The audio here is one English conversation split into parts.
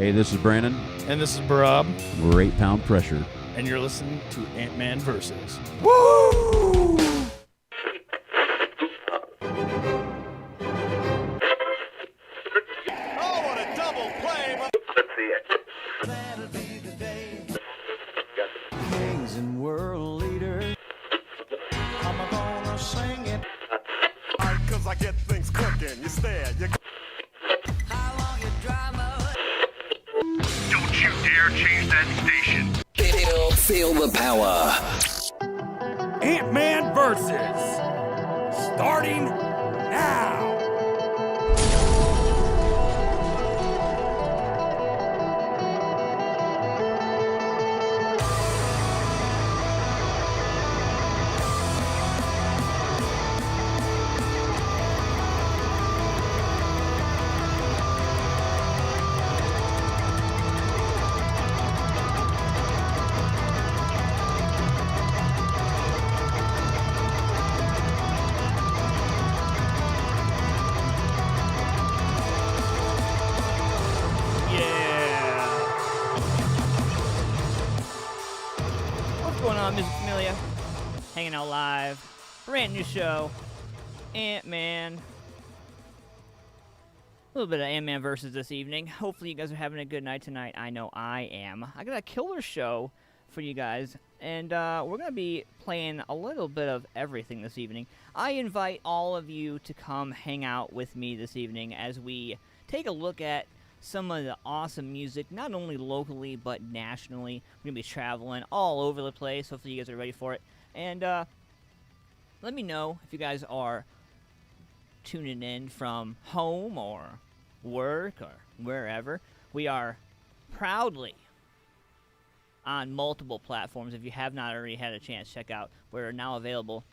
Hey, this is Brandon. And this is Barab. We're 8 Pound Pressure. And you're listening to AntmanVs. Woo! Oh, what a double play! Let's see it. That'll be the day. Kings and world leaders. I'm gonna sing it. Cause I get things cooking. You stare. How long you drama? Don't you dare change that station. Feel the power. AntmanVs. Starting now. Music Familia, hanging out live, brand new show, Ant-Man. A little bit of AntmanVs this evening. Hopefully you guys are having a good night tonight. I know I am. I got a killer show for you guys, and we're going to be playing a little bit of everything this evening. I invite all of you to come hang out with me this evening as we take a look at some of the awesome music, not only locally, but nationally. We're going to be traveling all over the place. Hopefully you guys are ready for it. And let me know if you guys are tuning in from home or work or wherever. We are proudly on multiple platforms. If you have not already had a chance, check out. We're now available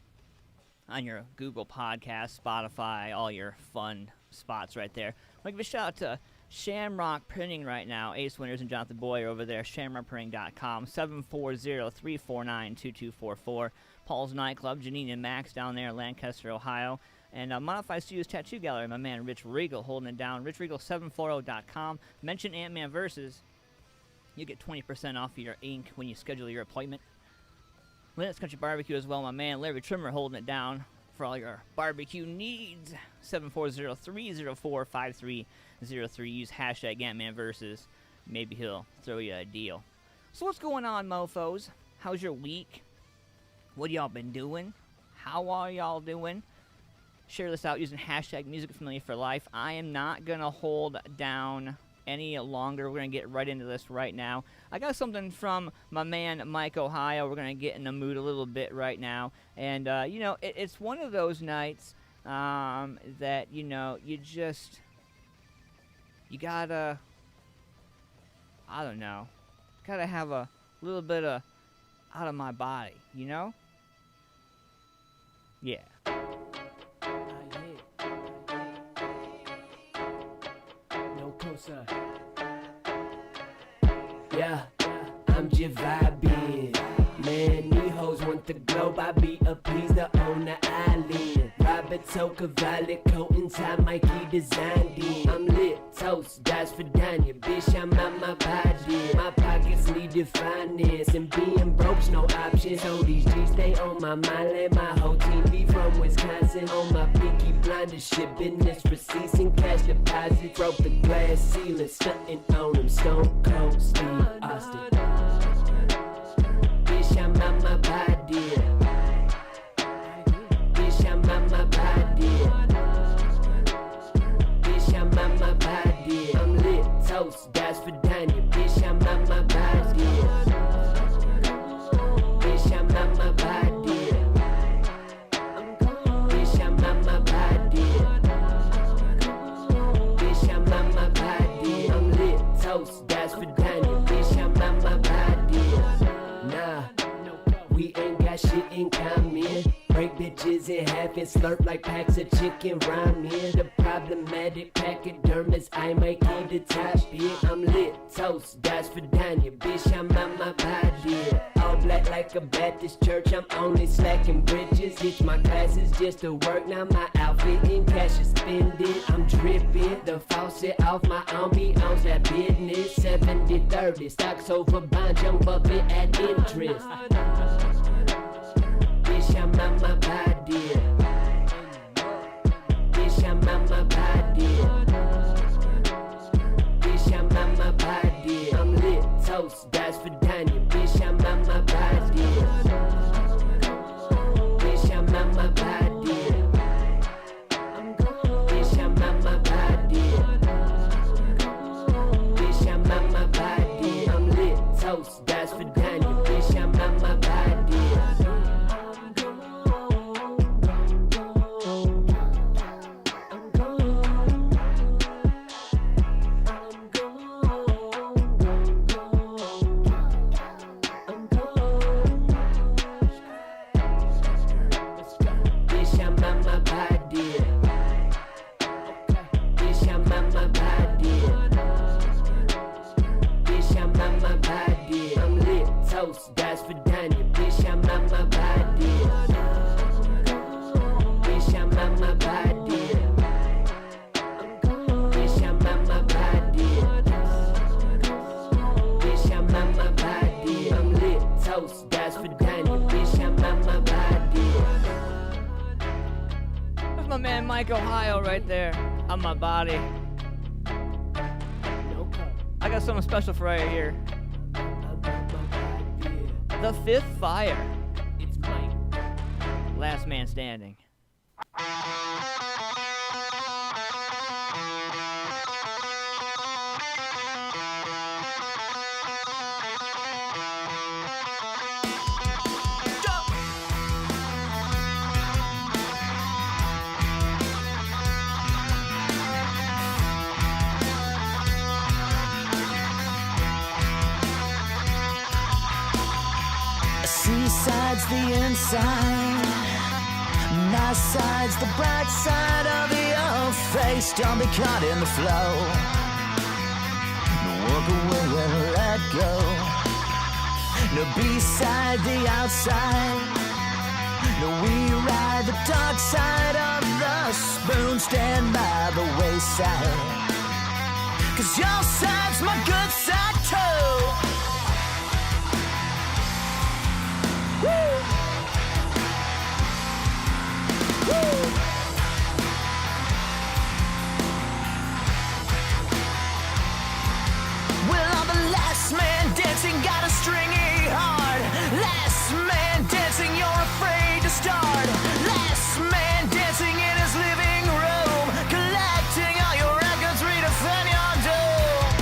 on your Google Podcast, Spotify, all your fun spots right there. I'd like to give a shout out to Shamrock Printing right now. Ace Winters and Jonathan Boyer over there. ShamrockPrinting.com. 740-349-2244. Paul's Nightclub. Janine and Max down there in Lancaster, Ohio. And Modified Studios Tattoo Gallery. My man Rich Regal holding it down. RichRegal740.com. Mention AntmanVs. You get 20% off of your ink when you schedule your appointment. Lynettes Country BBQ as well. My man Larry Trimmer holding it down for all your barbecue needs. 740-304-5303. Use hashtag AntmanVs. Maybe he'll throw you a deal. So what's going on, mofos? How's your week? What y'all been doing? How are y'all doing? Share this out using hashtag MusicFamiliaForLife. I am not going to hold down any longer. We're going to get right into this right now. I got something from my man Mike Ohio. We're going to get in the mood a little bit right now. And, you know, it's one of those nights that, you know, you gotta, I don't know, gotta have a little bit of out of my body, you know? Yeah. No closer. Yeah, I'm just vibing. Man, these hoes want the globe. I be appeased on the island. Roberto Cavalli coat inside Mikey designed it. I'm lit, toast, dice for Danya. Bitch, I'm out my body. My pockets need finance, and being broke's no option. So these G's stay on my mind. Let my whole team be from Wisconsin. On my pinky blinders, shit business receipts and cash deposits. Broke the glass ceiling, stunting on them. Stone Cold Steve Austin. Bitch, I'm out my body. Bitch, I'm out my body. Bitch, I'm out my body. I'm lit, toast, dice for Danya. Bitch, I'm out my body. Bitch, I'm out my body. Bitch, I'm out my body. Bitch, I'm out my body. I'm lit, toast, dice for Danya. Bitch, I'm out my body. pieces in half and slurp like packs of chicken ramen. The problematic pachydermis, I might eat the top bit. I'm lit, toast, that's for Danya, bitch, I'm on my body. All black like a Baptist church, I'm only slacking bridges. Ditch my classes just to work, now my outfit in cash is spending. I'm dripping, the faucet off my ambiance, that business. 70-30, stocks over bond, jump up it at interest. Bitch, I'm on my body. Bitch, I'm on my body. Bitch, I'm on my body. I'm lit, toast, that's for Danya. Bitch, I'm on my body. Bitch, I'm on my body. Bitch, I'm on my body. Bitch, I'm on my body. I'm lit, toast, that's for Danya. Bitch, I'm on my body. That's for Danya, bitch, I'm on my body. Bitch, I'm on my body. Bitch, I'm on my body. Bitch, I'm on my body. I'm lit, toast, that's for Danya, bitch, I'm on my body. That's my man Mike Ohio right there on my body. I got something special for right here. The Fifth Fire. It's Mike. Last man standing. Seaside's the inside, my side's the bright side of your face. Don't be caught in the flow, no walk away and let go. No B-side, the outside, no we ride the dark side of the spoon. Stand by the wayside, 'cause your side's my good side too. Last man dancing got a stringy heart. Last man dancing, you're afraid to start. Last man dancing in his living room, collecting all your records, redefine your doom.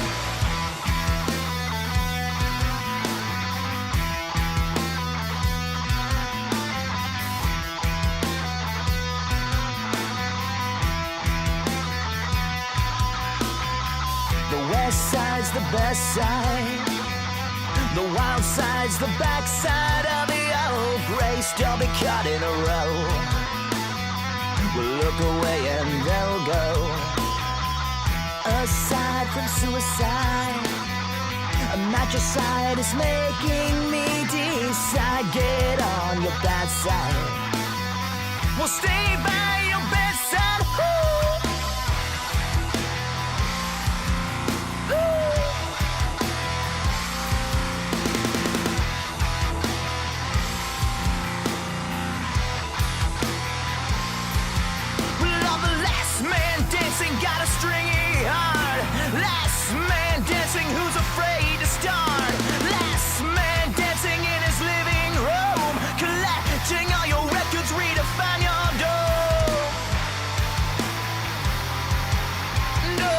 The west side's the best side, the wild side's the backside of the old grace. Don't be caught in a row, we'll look away and they'll go. Aside from suicide, a matricide is making me decide. Get on your bad side, we'll stay by your bedside. Got a stringy heart. Last man dancing, who's afraid to start? Last man dancing in his living room, collecting all your records, redefine your doom. No.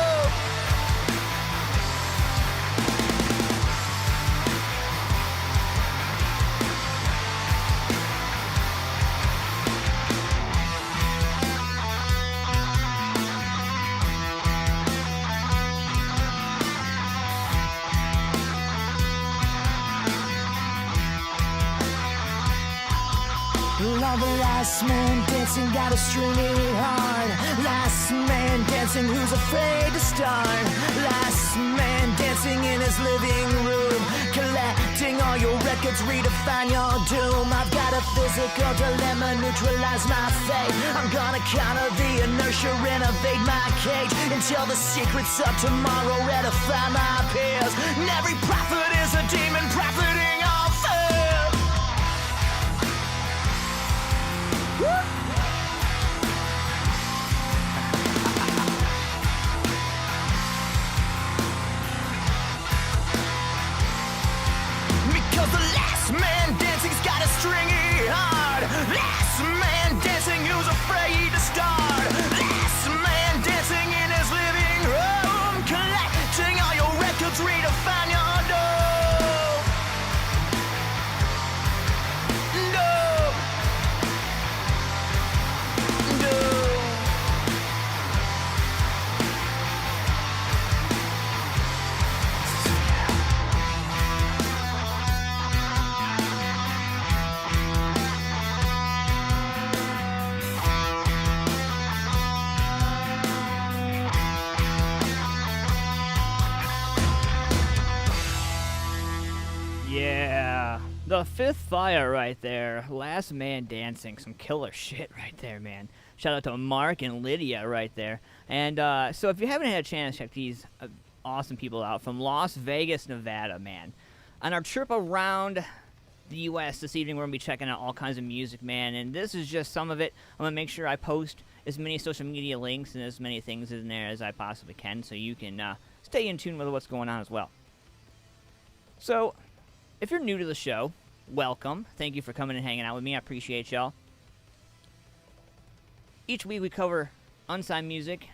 Last man dancing, gotta string it hard. Last man dancing, who's afraid to start? Last man dancing in his living room, collecting all your records, redefine your doom. I've got a physical dilemma, neutralize my fate. I'm gonna counter the inertia, renovate my cage until the secrets of tomorrow edify my peers. And every prophet is a demon profiting off fear. Woo! Because the last man dancing's gotta string it hard. Last man dancing who's afraid to start. Last man dancing in his living room, collecting all your records, redefine your dough. Dough. Dough. Yeah, the fifth fire right there. Last man dancing, some killer shit right there, man. Shout out to Mark and Lydia right there. And so if you haven't had a chance to check these awesome people out from Las Vegas, Nevada, man. On our trip around the U.S. this evening, we're going to be checking out all kinds of music, man. And this is just some of it. I'm going to make sure I post as many social media links and as many things in there as I possibly can so you can stay in tune with what's going on as well. So, if you're new to the show, welcome. Thank you for coming and hanging out with me. I appreciate y'all. Each week we cover unsigned music,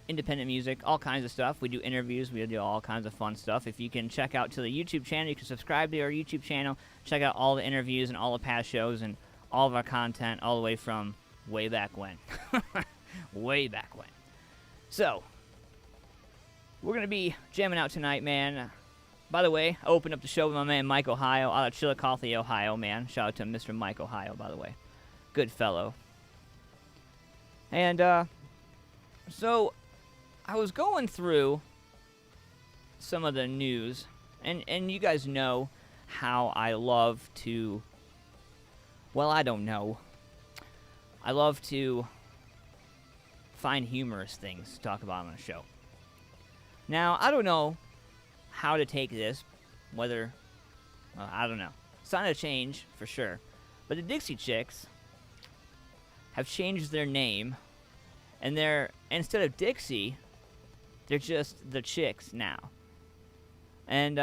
independent music, all kinds of stuff. We do interviews. We do all kinds of fun stuff. If you can check out to the YouTube channel, you can subscribe to our YouTube channel. Check out all the interviews and all the past shows and all of our content all the way from way back when. Way back when. So, we're going to be jamming out tonight, man. By the way, I opened up the show with my man Mike Ohio out of Chillicothe, Ohio, man. Shout out to Mr. Mike Ohio, by the way. Good fellow. And, so, I was going through some of the news, and you guys know how I love to, well, I don't know. I love to find humorous things to talk about on a show. Now, I don't know how to take this, whether, well, I don't know. It's not a change, for sure. But the Dixie Chicks have changed their name, and they're, instead of Dixie, they're just the Chicks now. And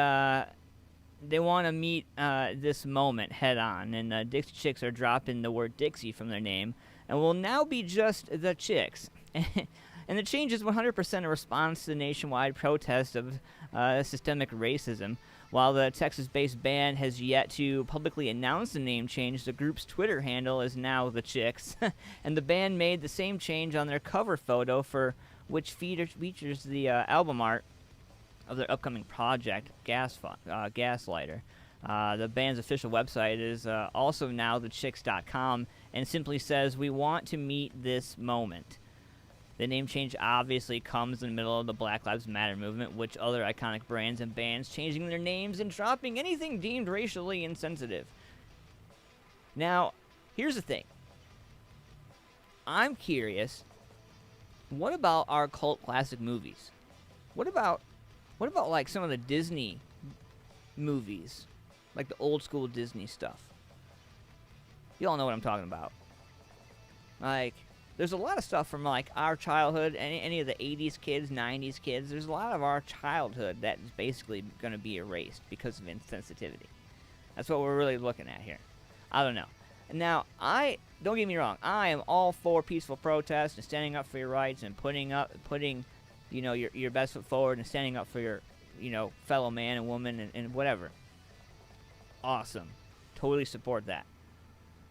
they want to meet this moment head on, and the Dixie Chicks are dropping the word Dixie from their name, and will now be just the Chicks. And the change is 100% a response to the nationwide protest of systemic racism. While the Texas-based band has yet to publicly announce the name change, the group's Twitter handle is now The Chicks. And the band made the same change on their cover photo, for which features the album art of their upcoming project, Gaslighter. The band's official website is also now thechicks.com and simply says, "We want to meet this moment." The name change obviously comes in the middle of the Black Lives Matter movement, which other iconic brands and bands changing their names and dropping anything deemed racially insensitive. Now, here's the thing. I'm curious, what about our cult classic movies? What about like some of the Disney movies? Like the old school Disney stuff. You all know what I'm talking about. Like, there's a lot of stuff from, like, our childhood, any of the 80s kids, 90s kids. There's a lot of our childhood that is basically going to be erased because of insensitivity. That's what we're really looking at here. I don't know. Now, don't get me wrong, I am all for peaceful protest and standing up for your rights and putting you know, your best foot forward and standing up for your, you know, fellow man and woman and whatever. Awesome. Totally support that.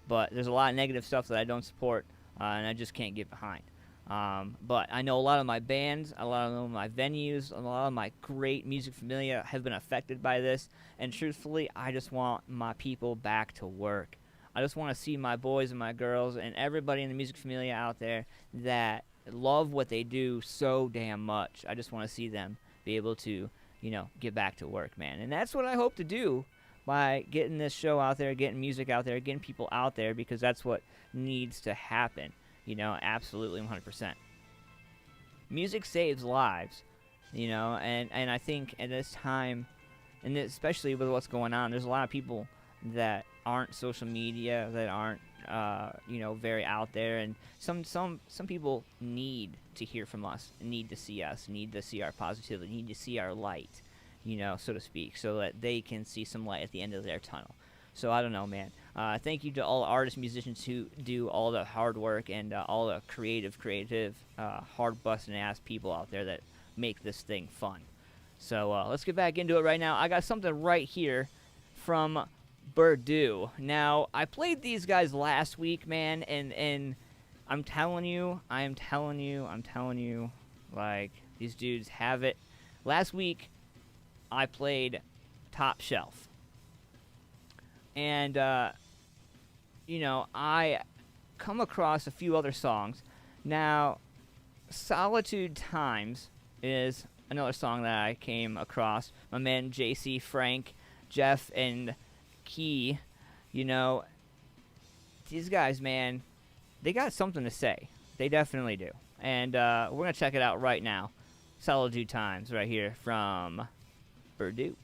But there's a lot of negative stuff that I don't support. And I just can't get behind. But I know a lot of my bands, a lot of my venues, a lot of my great music familia have been affected by this. And truthfully, I just want my people back to work. I just want to see my boys and my girls and everybody in the music familia out there that love what they do so damn much. I just want to see them be able to, get back to work, man. And that's what I hope to do by getting this show out there, getting music out there, getting people out there, because that's what needs to happen, absolutely 100%. Music saves lives, and I think at this time, and especially with what's going on, there's a lot of people that aren't social media, that aren't, very out there, and some people need to hear from us, need to see us, need to see our positivity, need to see our light, so to speak, so that they can see some light at the end of their tunnel. So I don't know, man. Thank you to all artists, musicians who do all the hard work, and all the creative, hard-busting ass people out there that make this thing fun. So let's get back into it right now. I got something right here from Purdue. Now, I played these guys last week, man, and I'm telling you, like, these dudes have it. Last week, I played Top Shelf. And, I come across a few other songs. Now, Solitude Times is another song that I came across. My man JC, Frank, Jeff, and Key, these guys, man, they got something to say. They definitely do. And we're going to check it out right now. Solitude Times right here from Purdue.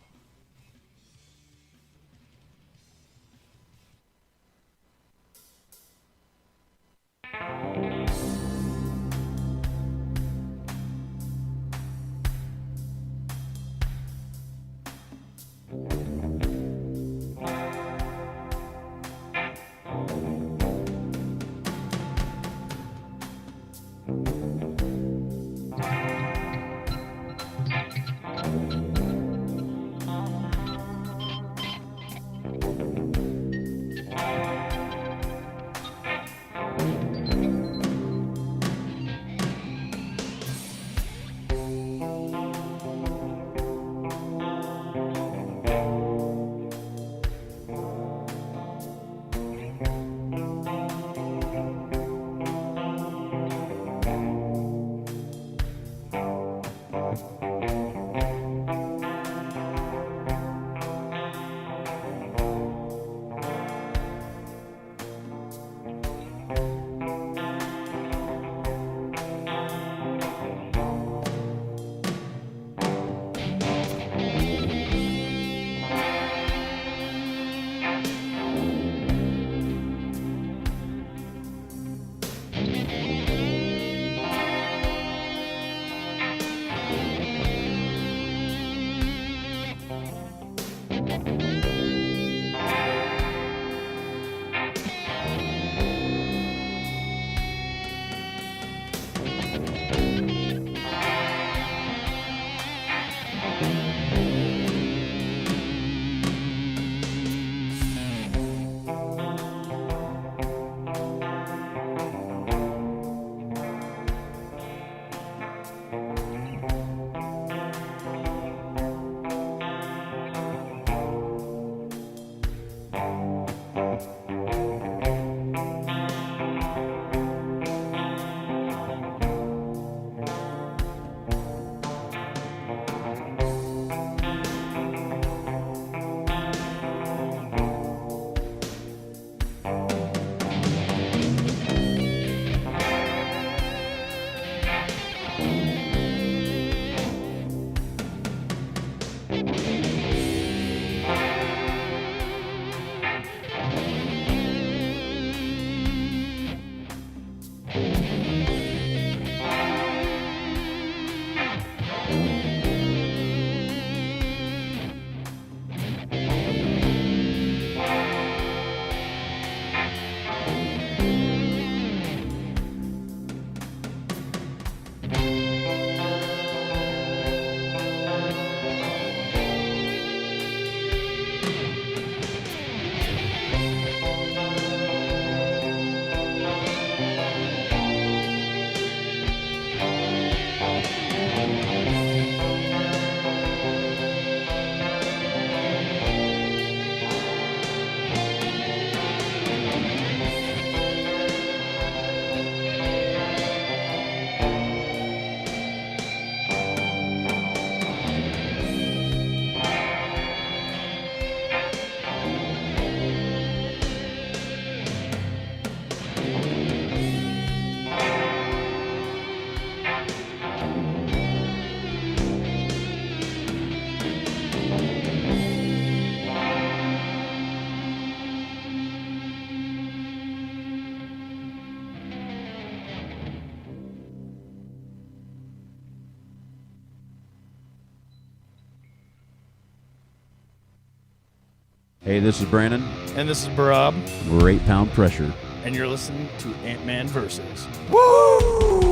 Hey, this is Brandon. And this is Brab. We're 8 Pound Pressure. And you're listening to Ant-Man Versus. Woo!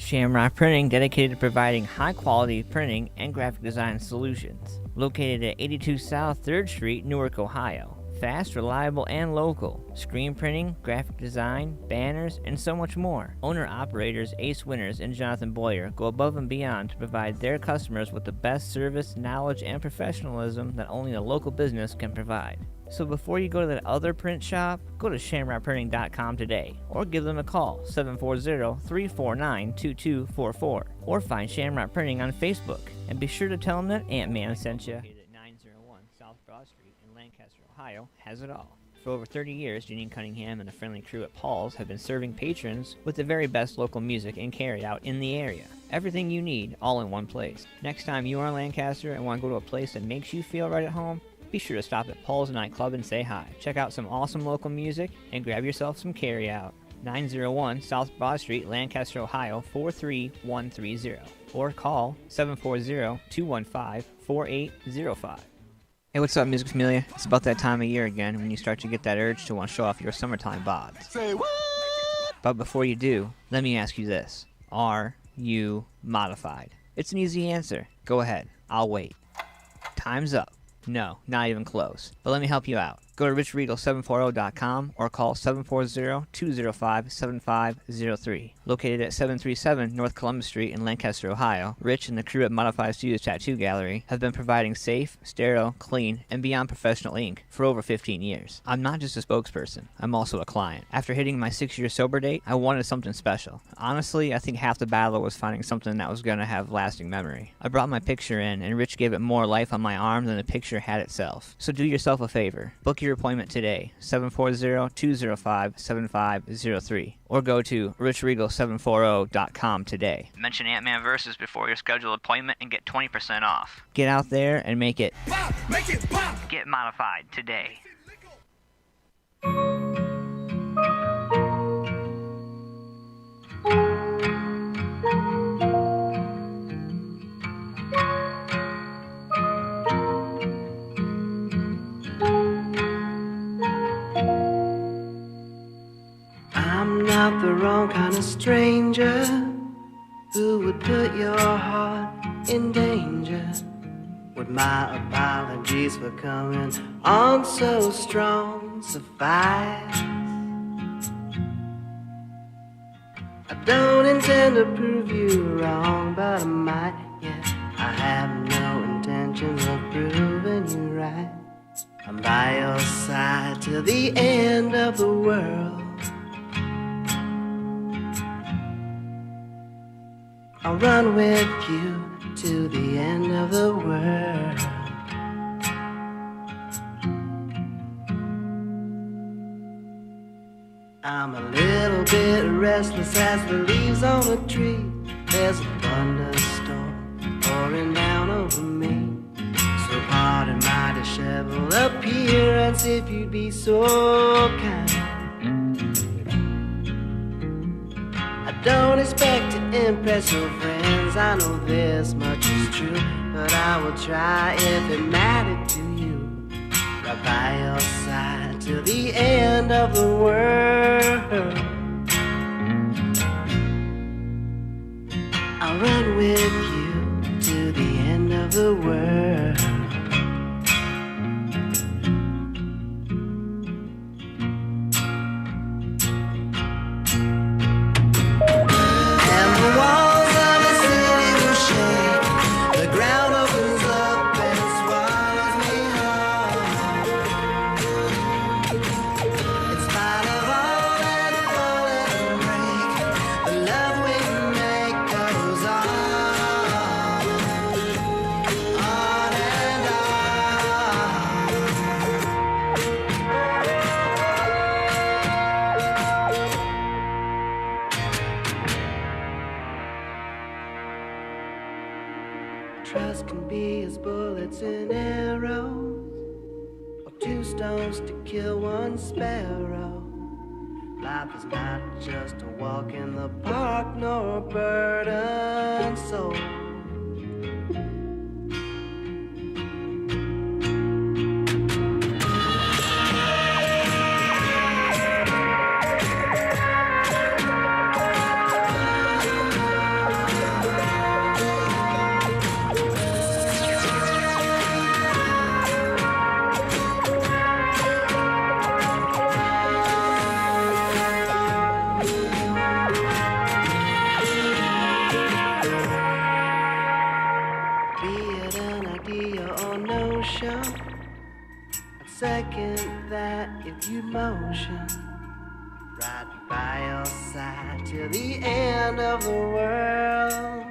Shamrock Printing, dedicated to providing high-quality printing and graphic design solutions. Located at 82 South 3rd Street, Newark, Ohio. Fast, reliable, and local. Screen printing, graphic design, banners, and so much more. Owner-operators Ace Winters and Jonathan Boyer go above and beyond to provide their customers with the best service, knowledge, and professionalism that only a local business can provide. So before you go to that other print shop, go to shamrockprinting.com today, or give them a call, 740-349-2244, or find Shamrock Printing on Facebook, and be sure to tell them that Ant-Man sent you. 901 South Broad Street in Lancaster, Ohio, has it all. For over 30 years, Janine Cunningham and the friendly crew at Paul's have been serving patrons with the very best local music and carry-out in the area. Everything you need, all in one place. Next time you are in Lancaster and want to go to a place that makes you feel right at home, be sure to stop at Paul's Nightclub and say hi. Check out some awesome local music and grab yourself some carry-out. 901 South Broad Street, Lancaster, Ohio, 43130. Or call 740-215-4805. Hey, what's up, Music Familia? It's about that time of year again when you start to get that urge to want to show off your summertime bods. Say what? But before you do, let me ask you this. Are you modified? It's an easy answer. Go ahead. I'll wait. Time's up. No, not even close. But let me help you out. Go to richregal740.com or call 740-205-7503. Located at 737 North Columbus Street in Lancaster, Ohio, Rich and the crew at Modified Studios Tattoo Gallery have been providing safe, sterile, clean, and beyond professional ink for over 15 years. I'm not just a spokesperson, I'm also a client. After hitting my 6-year sober date, I wanted something special. Honestly, I think half the battle was finding something that was going to have lasting memory. I brought my picture in, and Rich gave it more life on my arm than the picture had itself. So do yourself a favor. Book your appointment today, 740-205-7503, or go to richregal740.com today. Mention AntmanVs before your scheduled appointment and get 20% off. Get out there and make it pop, make it pop. Get modified today. Not the wrong kind of stranger who would put your heart in danger. With my apologies for coming on so strong, suffice. I don't intend to prove you wrong, but I might, yeah. I have no intentions of proving you right. I'm by your side till the end of the world. I'll run with you to the end of the world. I'm a little bit restless as the leaves on a tree. There's a thunderstorm pouring down over me. So pardon my disheveled appearance if you'd be so kind. Don't expect to impress your friends, I know this much is true, but I will try if it mattered to you. Right by your side till the end of the world. I'll run with you to the end of the world. Trust can be as bullets and arrows, or 2 stones to kill 1 sparrow. Life is not just a walk in the park, nor a burdened soul. second that if you motion right by your side till the end of the world.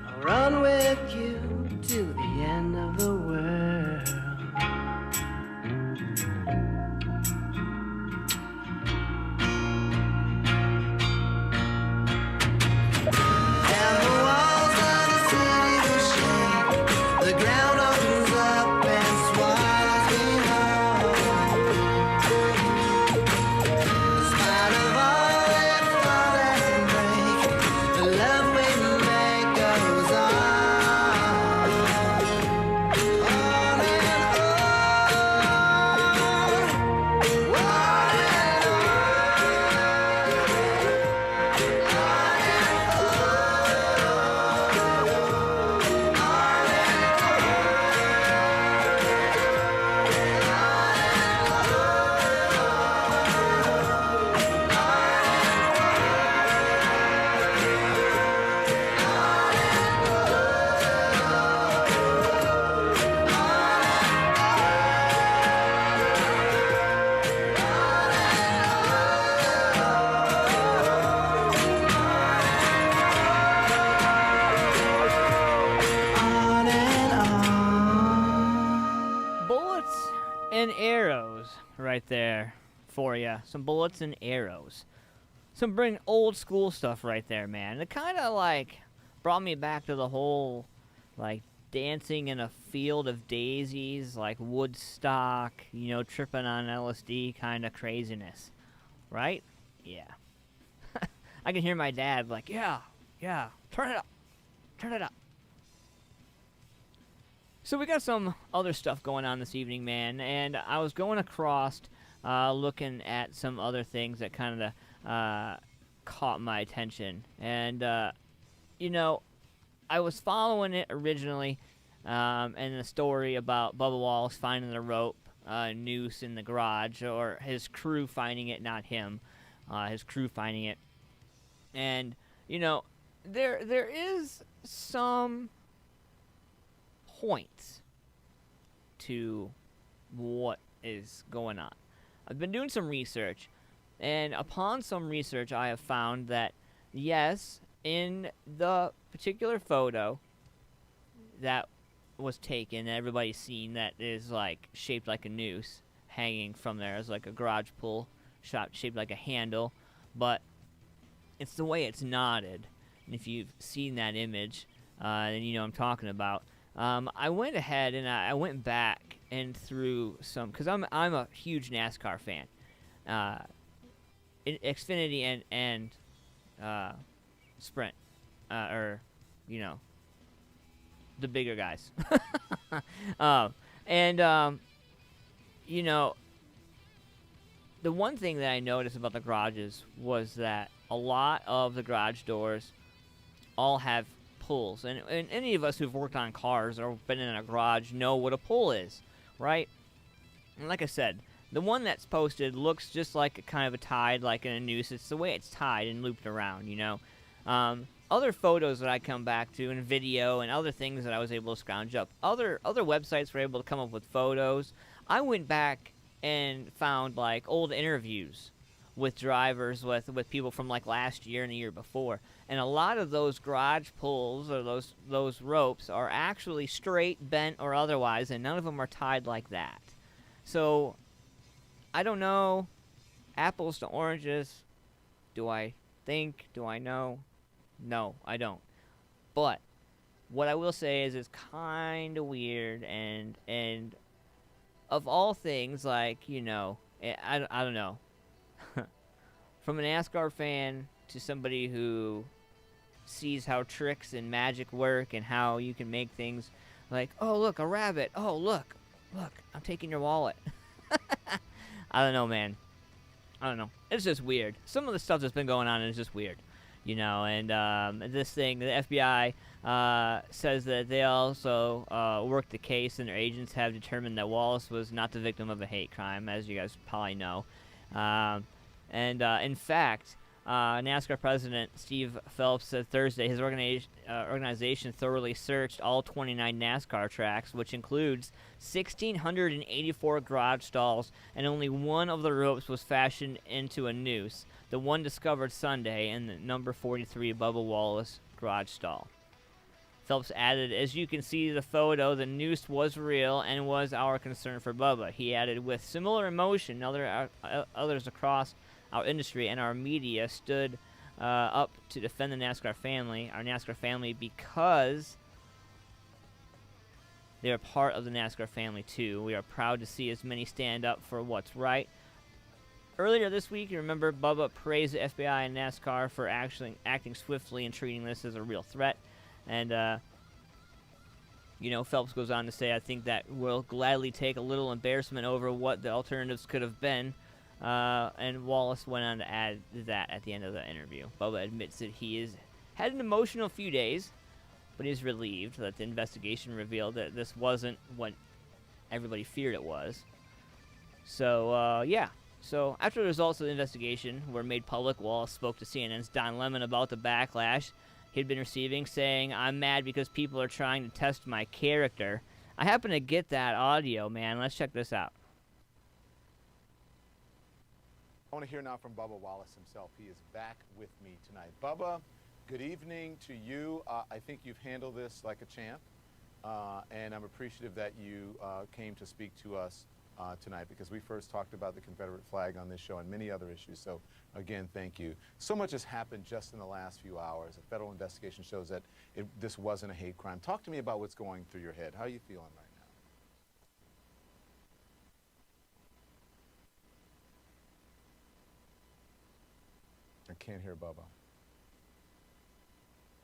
I'll run with you to the end of the world. And the walls of the city will shake, the ground opens up and swallows me whole. In spite of all that fall and break, the love we make goes on and on, on and on. Bullets and arrows right there for you. Some bullets and arrows. Some bring old school stuff right there, man. It kind of like brought me back to the whole like dancing in a field of daisies, like Woodstock, you know, tripping on LSD kind of craziness. Right? Yeah. I can hear my dad like, yeah, turn it up. Turn it up. So we got some other stuff going on this evening, man, and I was going across looking at some other things that kind of caught my attention. And, you know, I was following it originally, and the story about Bubba Wallace finding the rope noose in the garage, or his crew finding it, not him, his crew finding it. And, you know, there is some points to what is going on. I've been doing some research, and upon some research I have found that, yes, in the particular photo that was taken, everybody's seen, that is like shaped like a noose hanging from there as like a garage pull shaped like a handle, but it's the way it's knotted. And if you've seen that image, then you know what I'm talking about. I went ahead and I went back and through some, because I'm a huge NASCAR fan, Xfinity and Sprint, or you know, the bigger guys. You know, the one thing that I noticed about the garages was that a lot of the garage doors all have pulls, and any of us who've worked on cars or been in a garage know what a pull is, right? And like I said, the one that's posted looks just like a kind of a tied, like in a noose. It's the way it's tied and looped around, you know. Other photos that I come back to, and video, and other things that I was able to scrounge up, other websites were able to come up with photos. I went back and found like old interviews with drivers, with people from like last year and the year before, and a lot of those garage pulls or those ropes are actually straight, bent, or otherwise, and none of them are tied like that. So I don't know, apples to oranges. Do I think? Do I know? No, I don't. But what I will say is it's kind of weird, and of all things, like, you know, I don't know. From an NASCAR fan to somebody who sees how tricks and magic work and how you can make things like, oh, look, a rabbit. Oh, look, I'm taking your wallet. I don't know, man. I don't know. It's just weird. Some of the stuff that's been going on is just weird, you know. And this thing, the FBI says that they also worked the case, and their agents have determined that Wallace was not the victim of a hate crime, as you guys probably know. In fact, NASCAR president Steve Phelps said Thursday his organization thoroughly searched all 29 NASCAR tracks, which includes 1,684 garage stalls, and only one of the ropes was fashioned into a noose, the one discovered Sunday in the number 43 Bubba Wallace garage stall. Phelps added, "As you can see the photo, the noose was real and was our concern for Bubba." He added, "With similar emotion, others across our industry and our media stood up to defend the NASCAR family, our NASCAR family, because they are part of the NASCAR family too. We are proud to see as many stand up for what's right." Earlier this week, you remember Bubba praised the FBI and NASCAR for actually acting swiftly and treating this as a real threat. And, Phelps goes on to say, "I think that we'll gladly take a little embarrassment over what the alternatives could have been." And Wallace went on to add that at the end of the interview. Bubba admits that he has had an emotional few days, but he's relieved that the investigation revealed that this wasn't what everybody feared it was. So, yeah. So, after the results of the investigation were made public, Wallace spoke to CNN's Don Lemon about the backlash he'd been receiving, saying, "I'm mad because people are trying to test my character." I happen to get that audio, man. Let's check this out. I want to hear now from Bubba Wallace himself. He is back with me tonight. Bubba, good evening to you. I think you've handled this like a champ, and I'm appreciative that you came to speak to us tonight, because we first talked about the Confederate flag on this show and many other issues. So again, thank you. So much has happened just in the last few hours. A federal investigation shows that this wasn't a hate crime. Talk to me about what's going through your head. How are you feeling right now? I can't hear Bubba.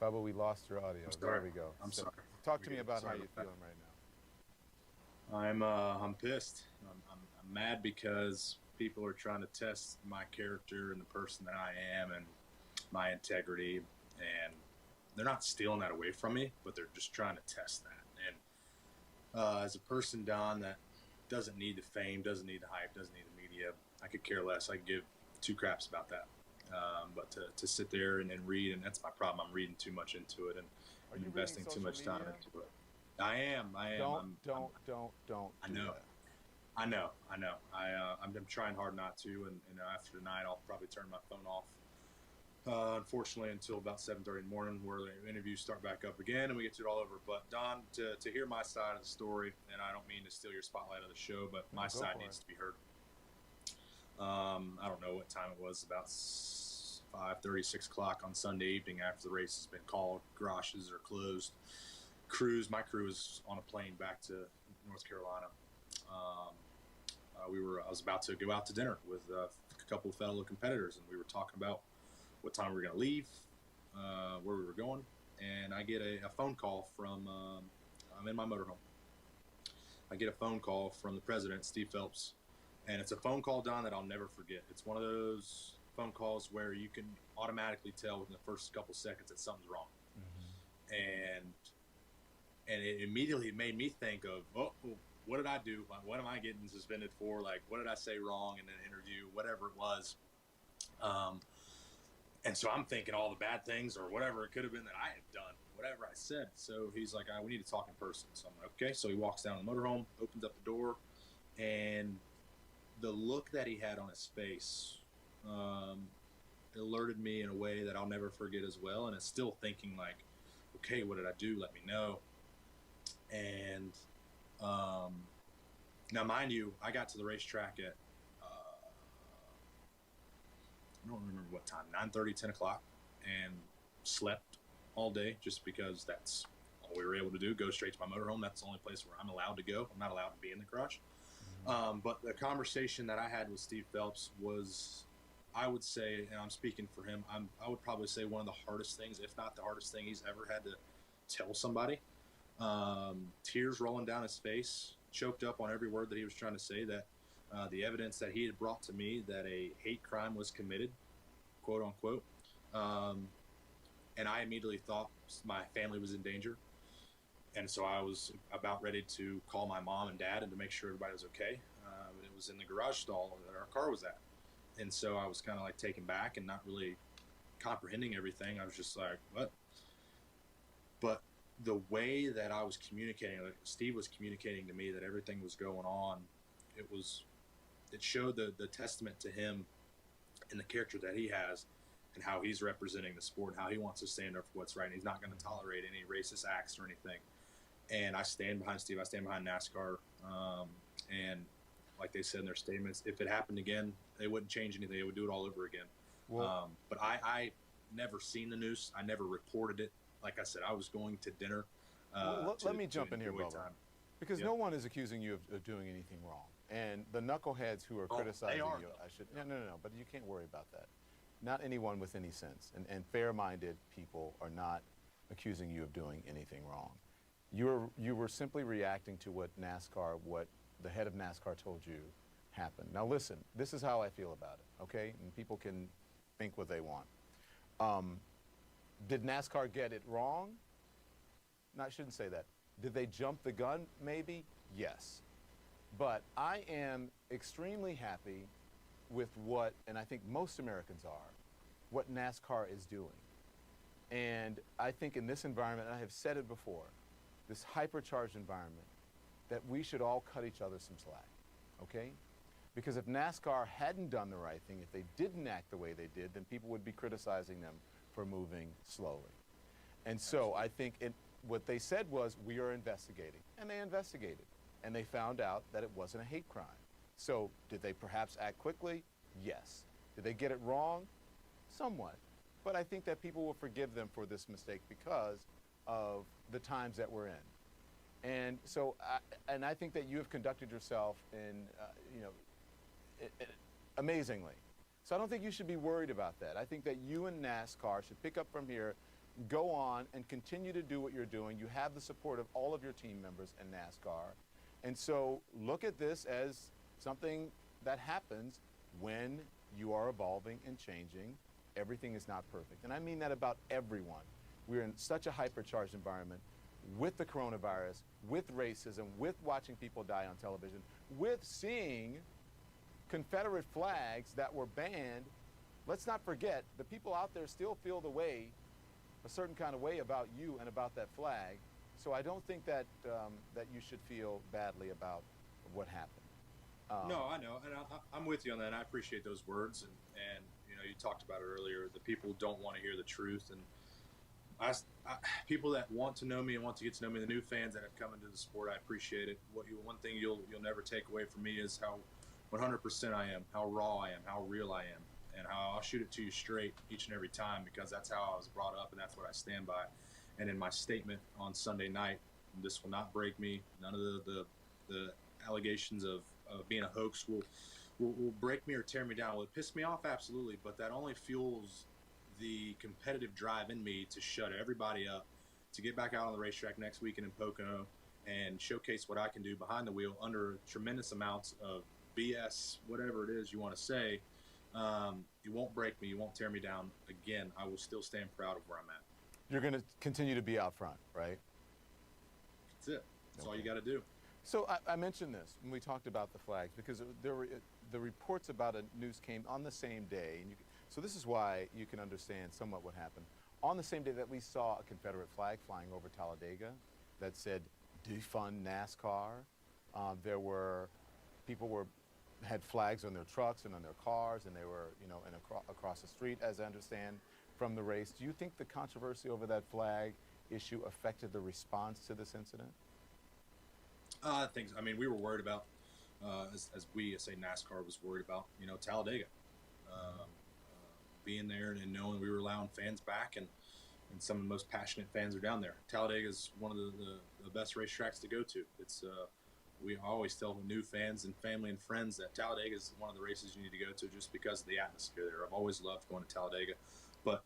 Bubba, we lost your audio. There we go. I'm sorry. Talk to me about how you're feeling right now. I'm pissed. I'm mad because people are trying to test my character and the person that I am and my integrity, and they're not stealing that away from me, but they're just trying to test that. And as a person, Don, that doesn't need the fame, doesn't need the hype, doesn't need the media, I could care less. I could give two craps about that. But to sit there and read, and that's my problem. I'm reading too much into it and investing too much time into it. I am. Don't I know. I know. I'm trying hard not to, and after tonight, I'll probably turn my phone off. Unfortunately, until about 7:30 in the morning, where the interviews start back up again, and we get to it all over. But Don, to hear my side of the story, and I don't mean to steal your spotlight of the show, but my side needs to be heard. I don't know what time it was, about 5:30, 6 o'clock on Sunday evening after the race has been called. Garages are closed. My crew is on a plane back to North Carolina. I was about to go out to dinner with a couple of fellow competitors, and we were talking about what time we were going to leave, where we were going, and I get a phone call from, I'm in my motorhome. I get a phone call from the president, Steve Phelps, and it's a phone call, Don, that I'll never forget. It's one of those phone calls where you can automatically tell within the first couple seconds that something's wrong. Mm-hmm. And it immediately made me think of, what did I do? What am I getting suspended for? Like, what did I say wrong in an interview? Whatever it was. And so I'm thinking all the bad things or whatever it could have been that I had done, whatever I said. So he's like, we need to talk in person. So I'm like, okay. So he walks down the motorhome, opens up the door, and the look that he had on his face alerted me in a way that I'll never forget as well. And it's still thinking like, okay, what did I do? Let me know. And now, mind you, I got to the racetrack at, I don't remember what time, 9:30, 10 o'clock, and slept all day just because that's all we were able to do, go straight to my motorhome. That's the only place where I'm allowed to go. I'm not allowed to be in the garage. But the conversation that I had with Steve Phelps was, I would say, and I'm speaking for him, I would probably say one of the hardest things, if not the hardest thing he's ever had to tell somebody. Tears rolling down his face, choked up on every word that he was trying to say, that the evidence that he had brought to me that a hate crime was committed, quote unquote. And I immediately thought my family was in danger. And so I was about ready to call my mom and dad and to make sure everybody was okay. It was in the garage stall that our car was at. And so I was kind of like taken back and not really comprehending everything. I was just like, what? But the way that I was communicating, like Steve was communicating to me that everything was going on, it showed the testament to him and the character that he has and how he's representing the sport, how he wants to stand up for what's right. And he's not going to tolerate any racist acts or anything. And I stand behind Steve. I stand behind NASCAR. And like they said in their statements, if it happened again, they wouldn't change anything. They would do it all over again. Well, but I never seen the news. I never reported it. Like I said, I was going to dinner. Let me jump in here, Bubba, because no one is accusing you of doing anything wrong. And the knuckleheads who are criticizing you, no, but you can't worry about that. Not anyone with any sense. And fair-minded people are not accusing you of doing anything wrong. You were simply reacting to what the head of NASCAR told you happened. Now listen, this is how I feel about it, okay? And people can think what they want. Did NASCAR get it wrong? No, I shouldn't say that. Did they jump the gun? Maybe, yes. But I am extremely happy with what, and I think most Americans are, what NASCAR is doing. And I think in this environment, and I have said it before, this hypercharged environment, that we should all cut each other some slack, okay? Because if NASCAR hadn't done the right thing, if they didn't act the way they did, then people would be criticizing them for moving slowly. And so I think what they said was, we are investigating. And they investigated. And they found out that it wasn't a hate crime. So did they perhaps act quickly? Yes. Did they get it wrong? Somewhat. But I think that people will forgive them for this mistake because of the times that we're in. And so, I think that you have conducted yourself amazingly. So I don't think you should be worried about that. I think that you and NASCAR should pick up from here, go on, and continue to do what you're doing. You have the support of all of your team members in NASCAR. And so look at this as something that happens when you are evolving and changing. Everything is not perfect. And I mean that about everyone. We're in such a hypercharged environment with the coronavirus, with racism, with watching people die on television, with seeing Confederate flags that were banned. Let's not forget, the people out there still feel a certain kind of way about you and about that flag. So I don't think that that you should feel badly about what happened. No, I know, and I'm with you on that. And I appreciate those words, and you talked about it earlier. The people don't want to hear the truth, and people that want to know me and want to get to know me, the new fans that have come into the sport, I appreciate it. One thing you'll never take away from me is how 100% I am, how raw I am, how real I am, and how I'll shoot it to you straight each and every time, because that's how I was brought up and that's what I stand by. And in my statement on Sunday night, this will not break me. None of the allegations of being a hoax will break me or tear me down. Will it piss me off? Absolutely. But that only fuels the competitive drive in me to shut everybody up, to get back out on the racetrack next weekend in Pocono and showcase what I can do behind the wheel under tremendous amounts of BS, whatever it is you want to say. You won't break me. You won't tear me down. Again, I will still stand proud of where I'm at. You're going to continue to be out front, right? That's it. That's all you got to do. So I mentioned this when we talked about the flags, because the reports about a news came on the same day. And so this is why you can understand somewhat what happened. On the same day that we saw a Confederate flag flying over Talladega that said, defund NASCAR, people had flags on their trucks and on their cars, and they were, across the street, as I understand, from the race. Do you think the controversy over that flag issue affected the response to this incident? I think so. I mean, we were worried about, as NASCAR was worried about, Talladega, being there and knowing we were allowing fans back, and some of the most passionate fans are down there. Talladega is one of the best racetracks to go to. It's we always tell new fans and family and friends that Talladega is one of the races you need to go to just because of the atmosphere there. I've always loved going to Talladega, but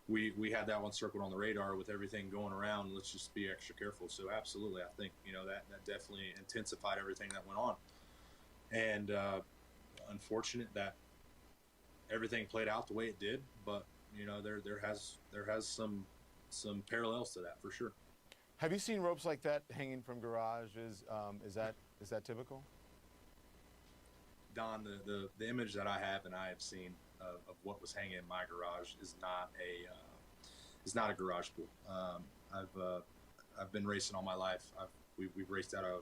we had that one circled on the radar with everything going around. Let's just be extra careful. So absolutely, I think that definitely intensified everything that went on, and unfortunate that everything played out the way it did. But there has some parallels to that for sure. Have you seen ropes like that hanging from garages? Is that typical? Don, the image that I have and I have seen, of what was hanging in my garage is not a garage pool. I've been racing all my life. We've raced out of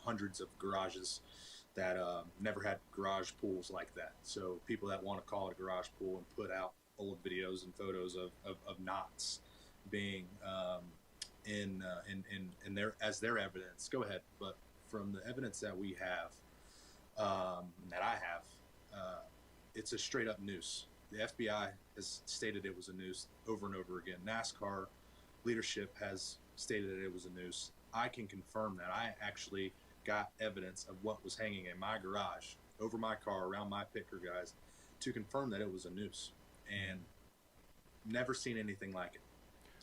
hundreds of garages that never had garage pools like that. So people that want to call it a garage pool and put out old videos and photos of knots being in their as their evidence, go ahead. But from the evidence that we have, that I have, it's a straight up noose. The FBI has stated it was a noose over and over again. NASCAR leadership has stated that it was a noose. I can confirm that. I actually got evidence of what was hanging in my garage, over my car, around my picker guys, to confirm that it was a noose, and never seen anything like it.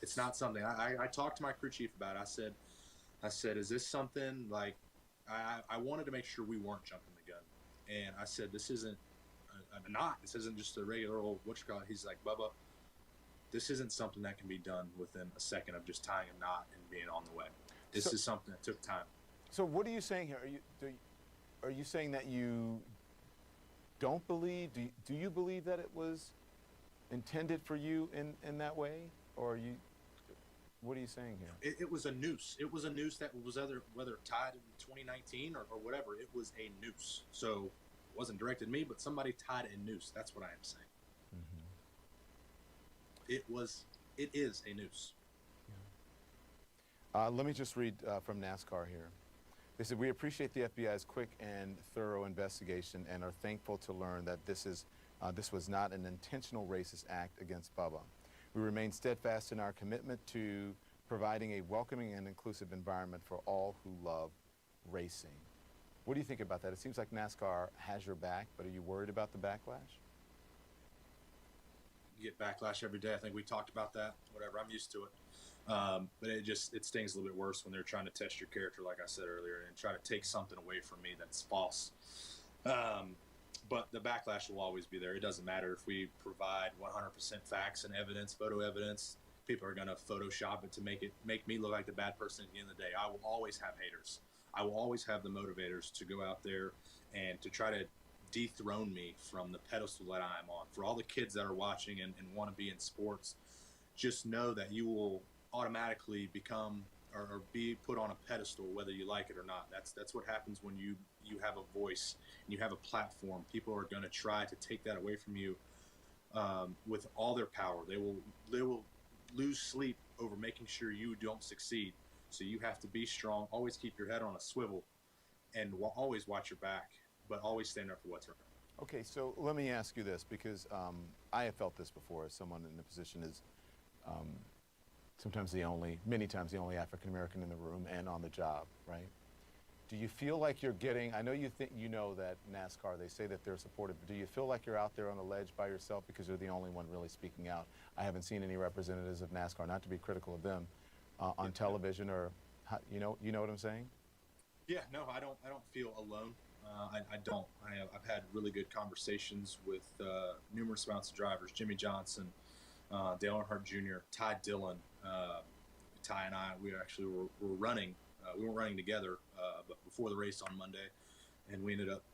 It's not something I talked to my crew chief about it. I said, is this something like, I wanted to make sure we weren't jumping the gun. And I said, this isn't a knot. This isn't just a regular old, He's like, Bubba, this isn't something that can be done within a second of just tying a knot and being on the way. This is something that took time. So what are you saying here? Are you saying that you don't believe? Do you believe that it was intended for you in that way, or what are you saying here? It was a noose. It was a noose that was whether tied in 2019 or whatever. It was a noose. So it wasn't directed at me, but somebody tied a noose. That's what I am saying. Mm-hmm. It is a noose. Yeah. Let me just read from NASCAR here. They said, we appreciate the FBI's quick and thorough investigation and are thankful to learn that this was not an intentional racist act against Bubba. We remain steadfast in our commitment to providing a welcoming and inclusive environment for all who love racing. What do you think about that? It seems like NASCAR has your back, but are you worried about the backlash? You get backlash every day. I think we talked about that. Whatever, I'm used to it. But it stings a little bit worse when they're trying to test your character, like I said earlier, and try to take something away from me that's false. But the backlash will always be there. It doesn't matter if we provide 100% facts and evidence, photo evidence. People are going to Photoshop it to make me look like the bad person at the end of the day. I will always have haters. I will always have the motivators to go out there and to try to dethrone me from the pedestal that I am on. For all the kids that are watching and want to be in sports, just know that you will automatically become or be put on a pedestal whether you like it or not. That's what happens when you have a voice and you have a platform. People are going to try to take that away from you with all their power. They will lose sleep over making sure you don't succeed. So you have to be strong, always keep your head on a swivel, and always watch your back, but always stand up for what's right. Okay, so let me ask you this, because I have felt this before as someone in the position is many times the only African American in the room and on the job, right? Do you feel like you're getting, I know you know that NASCAR, they say that they're supportive, but do you feel like you're out there on the ledge by yourself because you're the only one really speaking out? I haven't seen any representatives of NASCAR, not to be critical of them, on television or, you know what I'm saying? Yeah, no, I don't feel alone. I don't. I've had really good conversations with numerous amounts of drivers. Jimmy Johnson, Dale Earnhardt Jr., Ty Dillon. Ty and I, we actually were running. We weren't running together, but before the race on Monday, and we ended up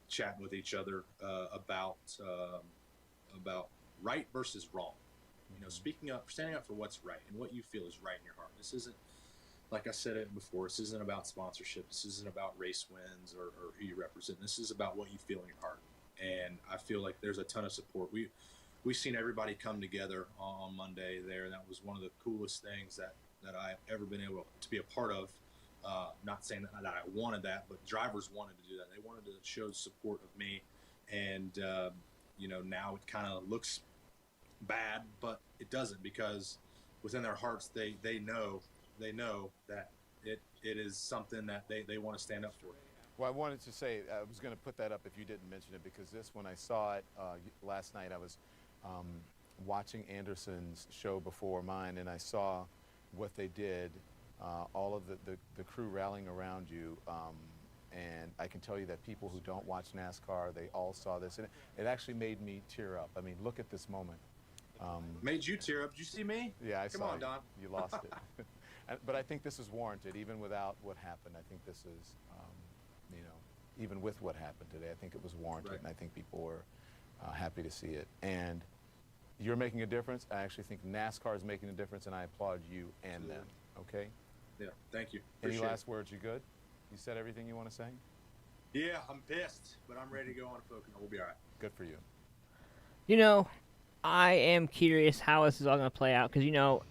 chatting with each other about right versus wrong. You know, speaking up, standing up for what's right and what you feel is right in your heart. This isn't, like I said it before, this isn't about sponsorship. This isn't about race wins or who you represent. This is about what you feel in your heart. And I feel like there's a ton of support. We've seen everybody come together on Monday there, and that was one of the coolest things that I've ever been able to be a part of. Not saying that I wanted that, but drivers wanted to do that. They wanted to show support of me, and now it kind of looks bad, but it doesn't, because within their hearts they know that it is something that they want to stand up for. Well, I wanted to say, I was going to put that up if you didn't mention it, because when I saw it last night, I was watching Anderson's show before mine, and I saw what they did, all of the crew rallying around you, and I can tell you that people who don't watch NASCAR, they all saw this, and it actually made me tear up. I mean, look at this moment. Made you tear up? Did you see me? Yeah, I saw. Come on, Don. You lost it. But I think this is warranted, even without what happened. I think this is, even with what happened today, I think it was warranted, right. And I think people were Happy to see it. And you're making a difference. I actually think NASCAR is making a difference, and I applaud you and them. Okay? Yeah, thank you. Any Appreciate last words? You good? You said everything you want to say? Yeah, I'm pissed, but I'm ready to go on a Pokemon. We'll be all right. Good for you. You know, I am curious how this is all going to play out because, you know,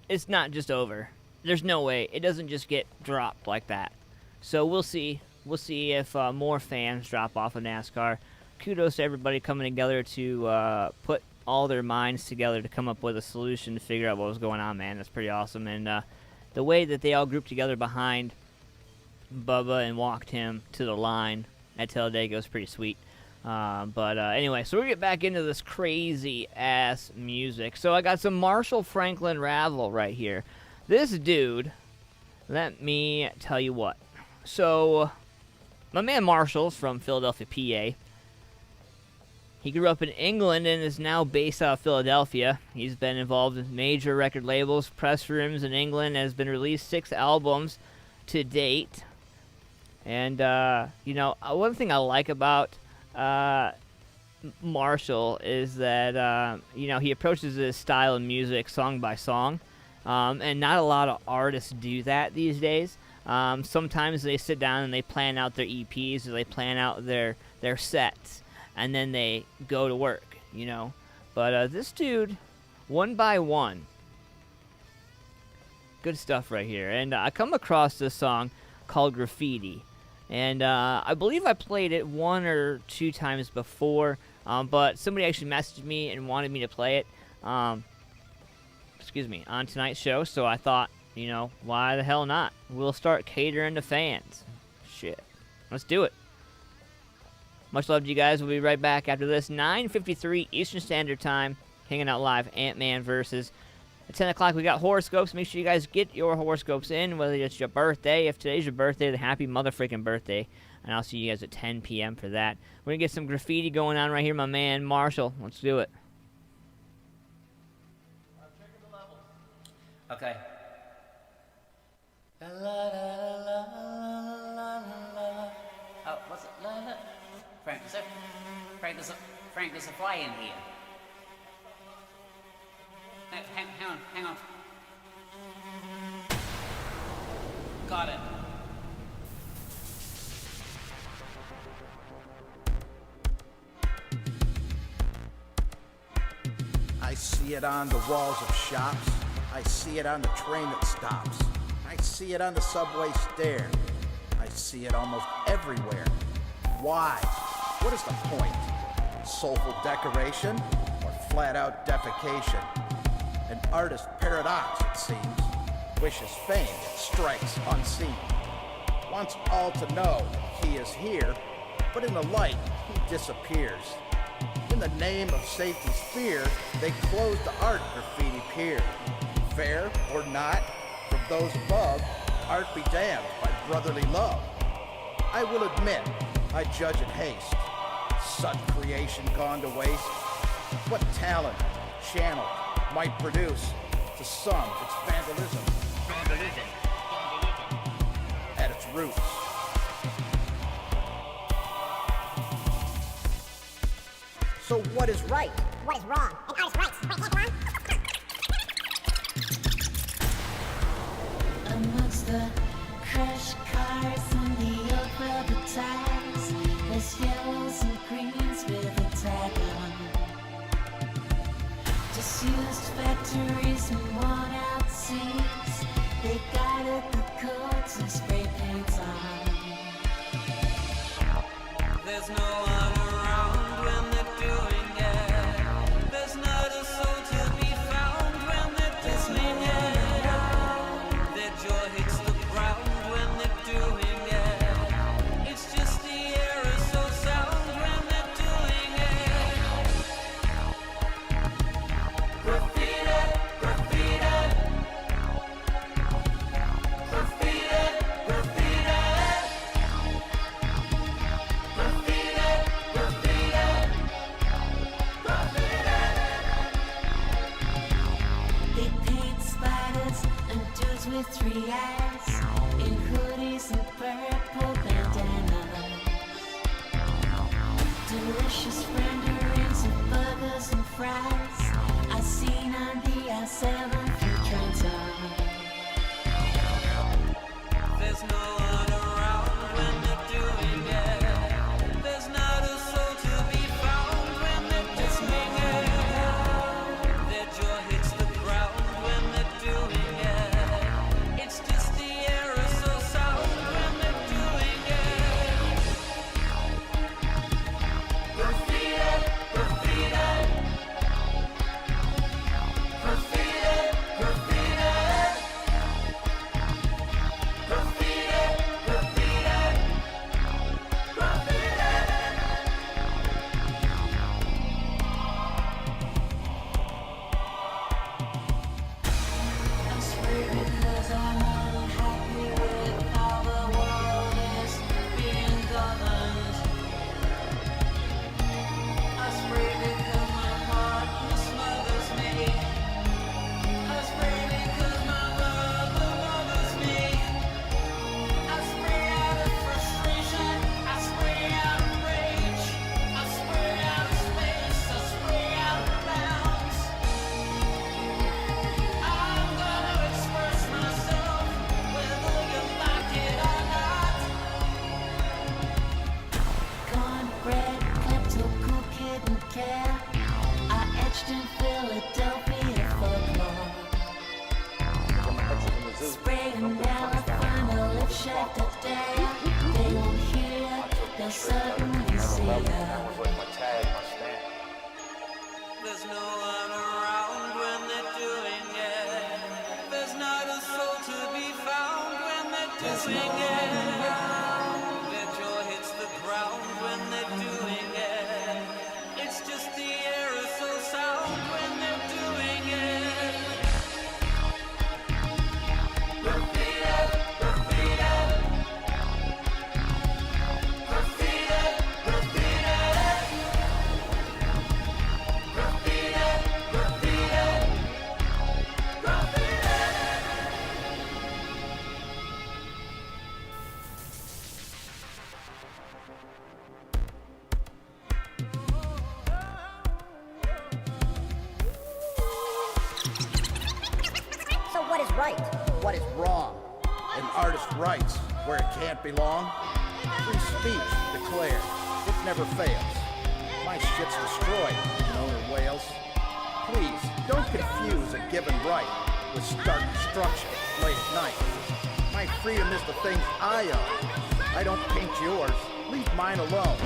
it's not just over. There's no way. It doesn't just get dropped like that. So we'll see. We'll see if more fans drop off of NASCAR. Kudos to everybody coming together to put all their minds together to come up with a solution to figure out what was going on, man. That's pretty awesome. And the way that they all grouped together behind Bubba and walked him to the line at Talladega was pretty sweet. But anyway, so we'll get back into this crazy-ass music. So I got some Marshall Franklin Ravel right here. This dude, let me tell you what. So, my man Marshall's from Philadelphia, PA. He grew up in England and is now based out of Philadelphia. He's been involved with major record labels, press rooms in England, has been released 6 albums to date. And, you know, one thing I like about Marshall is that, you know, he approaches his style of music song by song. And not a lot of artists do that these days. Sometimes they sit down and they plan out their EPs or they plan out their sets. And then they go to work, you know. But this dude, one by one, good stuff right here. And I come across this song called Graffiti. And I believe I played it 1 or 2 times before. But somebody actually messaged me and wanted me to play it. Excuse me, on tonight's show. So I thought, you know, why the hell not? We'll start catering to fans. Shit. Let's do it. Much love to you guys. We'll be right back after this. 9:53 Eastern Standard Time. Hanging out live. Ant-Man versus. At 10 o'clock, we got horoscopes. Make sure you guys get your horoscopes in, whether it's your birthday. If today's your birthday, then happy motherfreaking birthday. And I'll see you guys at 10 p.m. for that. We're going to get some graffiti going on right here, my man Marshall. Let's do it. Okay. Oh, what's it? Frank, there's a fly in here. Hang on. Got it. I see it on the walls of shops. I see it on the train that stops. I see it on the subway stair. I see it almost everywhere. Why? What is the point? Soulful decoration or flat-out defecation? An artist paradox, it seems. Wishes fame, it strikes unseen. Wants all to know he is here, but in the light, he disappears. In the name of safety's fear, they close the art graffiti pier. Fair or not, from those above, art be damned by brotherly love. I will admit, I judge in haste. Such creation gone to waste. What talent, channel, might produce, to some it's vandalism. At its roots. So what is right? What is wrong? And artist rights. Wait, that's wrong? Amongst the crushed cars and the old rubber tires, there's yellows and greens with a tag on. Disused factories and worn out seams, they got at the coats and spray paints on. There's no one around when they're doing it. There's not a soul to be found when they're doing it. Their jaw hits the ground when they're doing it. It's just the air is so sound when they're doing it. Graffiti, graffiti. Graffiti, graffiti. They paint spiders and dudes with 3 eyes in hoodies and purple bandanas. Delicious renderings fries. I seen on the I-7 through Trenton. There's no one around when they're doing it. There's not a soul to be found when they're doing it. Their jaw hits the ground when they're doing it. It's just the aerosol sound when they're doing it. Graffiti, graffiti. Graffiti, graffiti. Graffiti, graffiti. Graffiti. I swear because I'm unhappy with how the world is being governed. I spray because my partner smothers me. I spray because my mother mothers me. I spray out of frustration. I spray out of rage. I spray out of space. I spray out of bounds. I'm gonna express myself, whether you like it or not. Cornbread, klepto, cool kid, and care. I etched in Philadelphia folklore. Spraying down a final lip shack today. They won't hear, they'll suddenly see ya. There's no one around when they're doing it. There's not a soul to be found when they're doing it. Their jaw hits the ground when they're doing it. It's just the aerosol sound when they're doing it. Graffiti, graffiti. Graffiti, graffiti. Graffiti, graffiti. Graffiti. So what is right? What is wrong? An artist writes where it can't belong. Free speech declared. It never fails. My shit's destroyed, known in Wales. Please, don't confuse a given right with stark destruction late at night. My freedom is the things I own. I don't paint yours. Leave mine alone.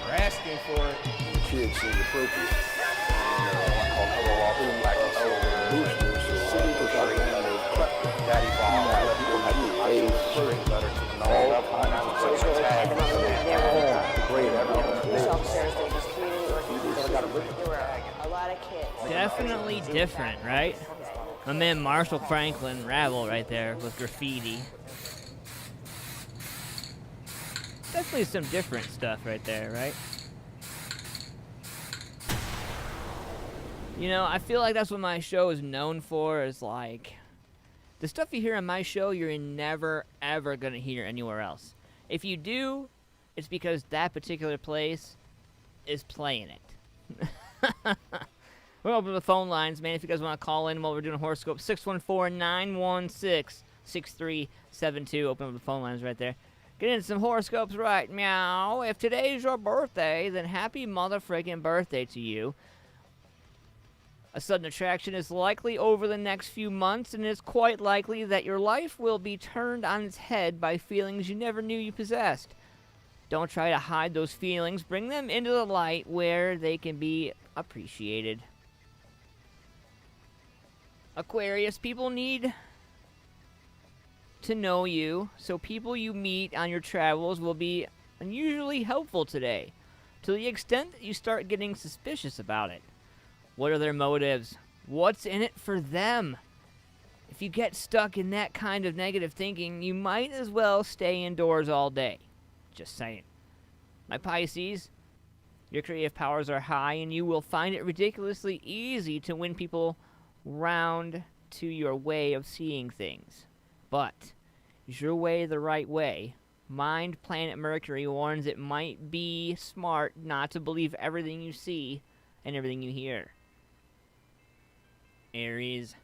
We're asking for it. The kid seemed appropriate. Daddy Definitely different, right? My man Marshall Franklin Ravel right there with graffiti. Definitely some different stuff right there, right? You know, I feel like that's what my show is known for, is like the stuff you hear on my show you're never ever gonna hear anywhere else. If you do, it's because that particular place is playing it. We'll open the phone lines, man, if you guys want to call in while we're doing horoscopes. 614-916-6372. Open up the phone lines right there. Get into some horoscopes right meow. If today's your birthday, then happy mother-friggin' birthday to you. A sudden attraction is likely over the next few months, and it's quite likely that your life will be turned on its head by feelings you never knew you possessed. Don't try to hide those feelings. Bring them into the light where they can be appreciated. Aquarius, people need to know you, so people you meet on your travels will be unusually helpful today, to the extent that you start getting suspicious about it. What are their motives? What's in it for them? If you get stuck in that kind of negative thinking, you might as well stay indoors all day. Just saying. My Pisces, your creative powers are high, and you will find it ridiculously easy to win people round to your way of seeing things. But is your way the right way? Mind planet Mercury warns it might be smart not to believe everything you see and everything you hear. Aries,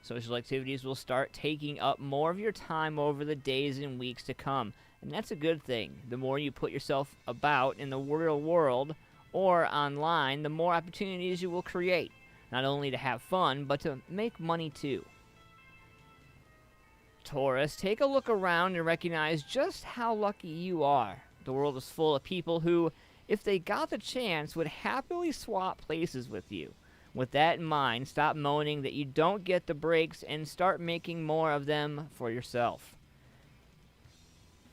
social activities will start taking up more of your time over the days and weeks to come, and that's a good thing. The more you put yourself about in the real world or online, the more opportunities you will create, not only to have fun, but to make money too. Taurus, take a look around and recognize just how lucky you are. The world is full of people who, if they got the chance, would happily swap places with you. With that in mind, stop moaning that you don't get the breaks and start making more of them for yourself.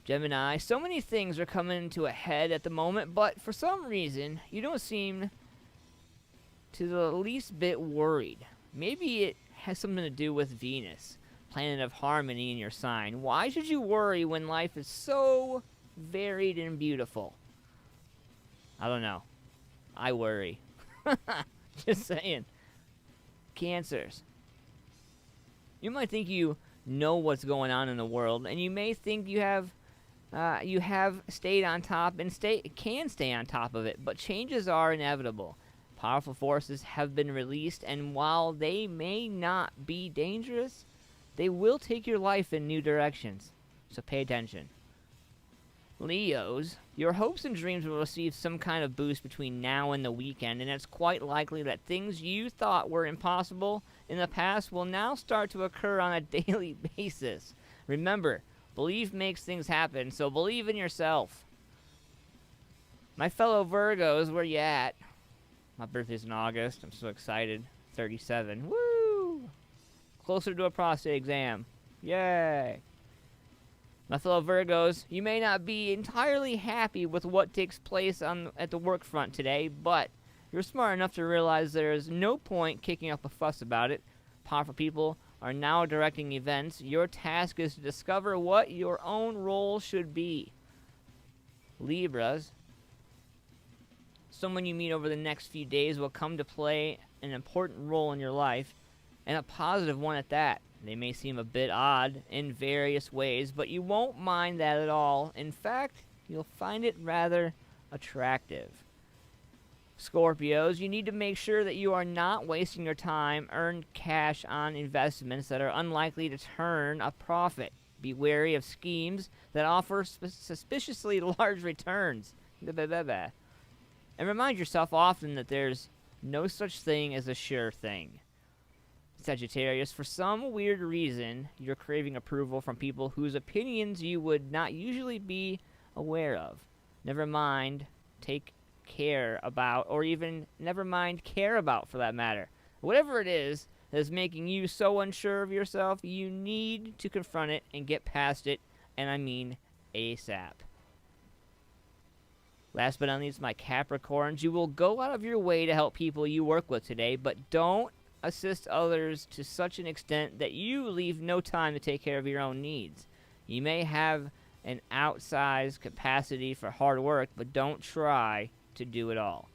Gemini, so many things are coming to a head at the moment, but for some reason, you don't seem to the least bit worried. Maybe it has something to do with Venus, planet of harmony in your sign. Why should you worry when life is so varied and beautiful? I don't know. I worry. Just saying. Cancers. You might think you know what's going on in the world, and you may think you have stayed on top and can stay on top of it, but changes are inevitable. Powerful forces have been released, and while they may not be dangerous, they will take your life in new directions, so pay attention. Leos, your hopes and dreams will receive some kind of boost between now and the weekend, and it's quite likely that things you thought were impossible in the past will now start to occur on a daily basis. Remember, belief makes things happen, so believe in yourself. My fellow Virgos, where you at? My birthday's in August. I'm so excited. 37. Woo! Closer to a prostate exam. Yay! My fellow Virgos, you may not be entirely happy with what takes place at the work front today, but you're smart enough to realize there is no point kicking up a fuss about it. Powerful people are now directing events. Your task is to discover what your own role should be. Libras, someone you meet over the next few days will come to play an important role in your life, and a positive one at that. They may seem a bit odd in various ways, but you won't mind that at all. In fact, you'll find it rather attractive. Scorpios, you need to make sure that you are not wasting your time earned cash on investments that are unlikely to turn a profit. Be wary of schemes that offer suspiciously large returns. And remind yourself often that there's no such thing as a sure thing. Sagittarius, for some weird reason, you're craving approval from people whose opinions you would not usually be aware of. Never mind, care about for that matter. Whatever it is that is making you so unsure of yourself, you need to confront it and get past it, and I mean ASAP. Last but not least, my Capricorns, you will go out of your way to help people you work with today, but don't assist others to such an extent that you leave no time to take care of your own needs. You may have an outsized capacity for hard work, but don't try to do it all.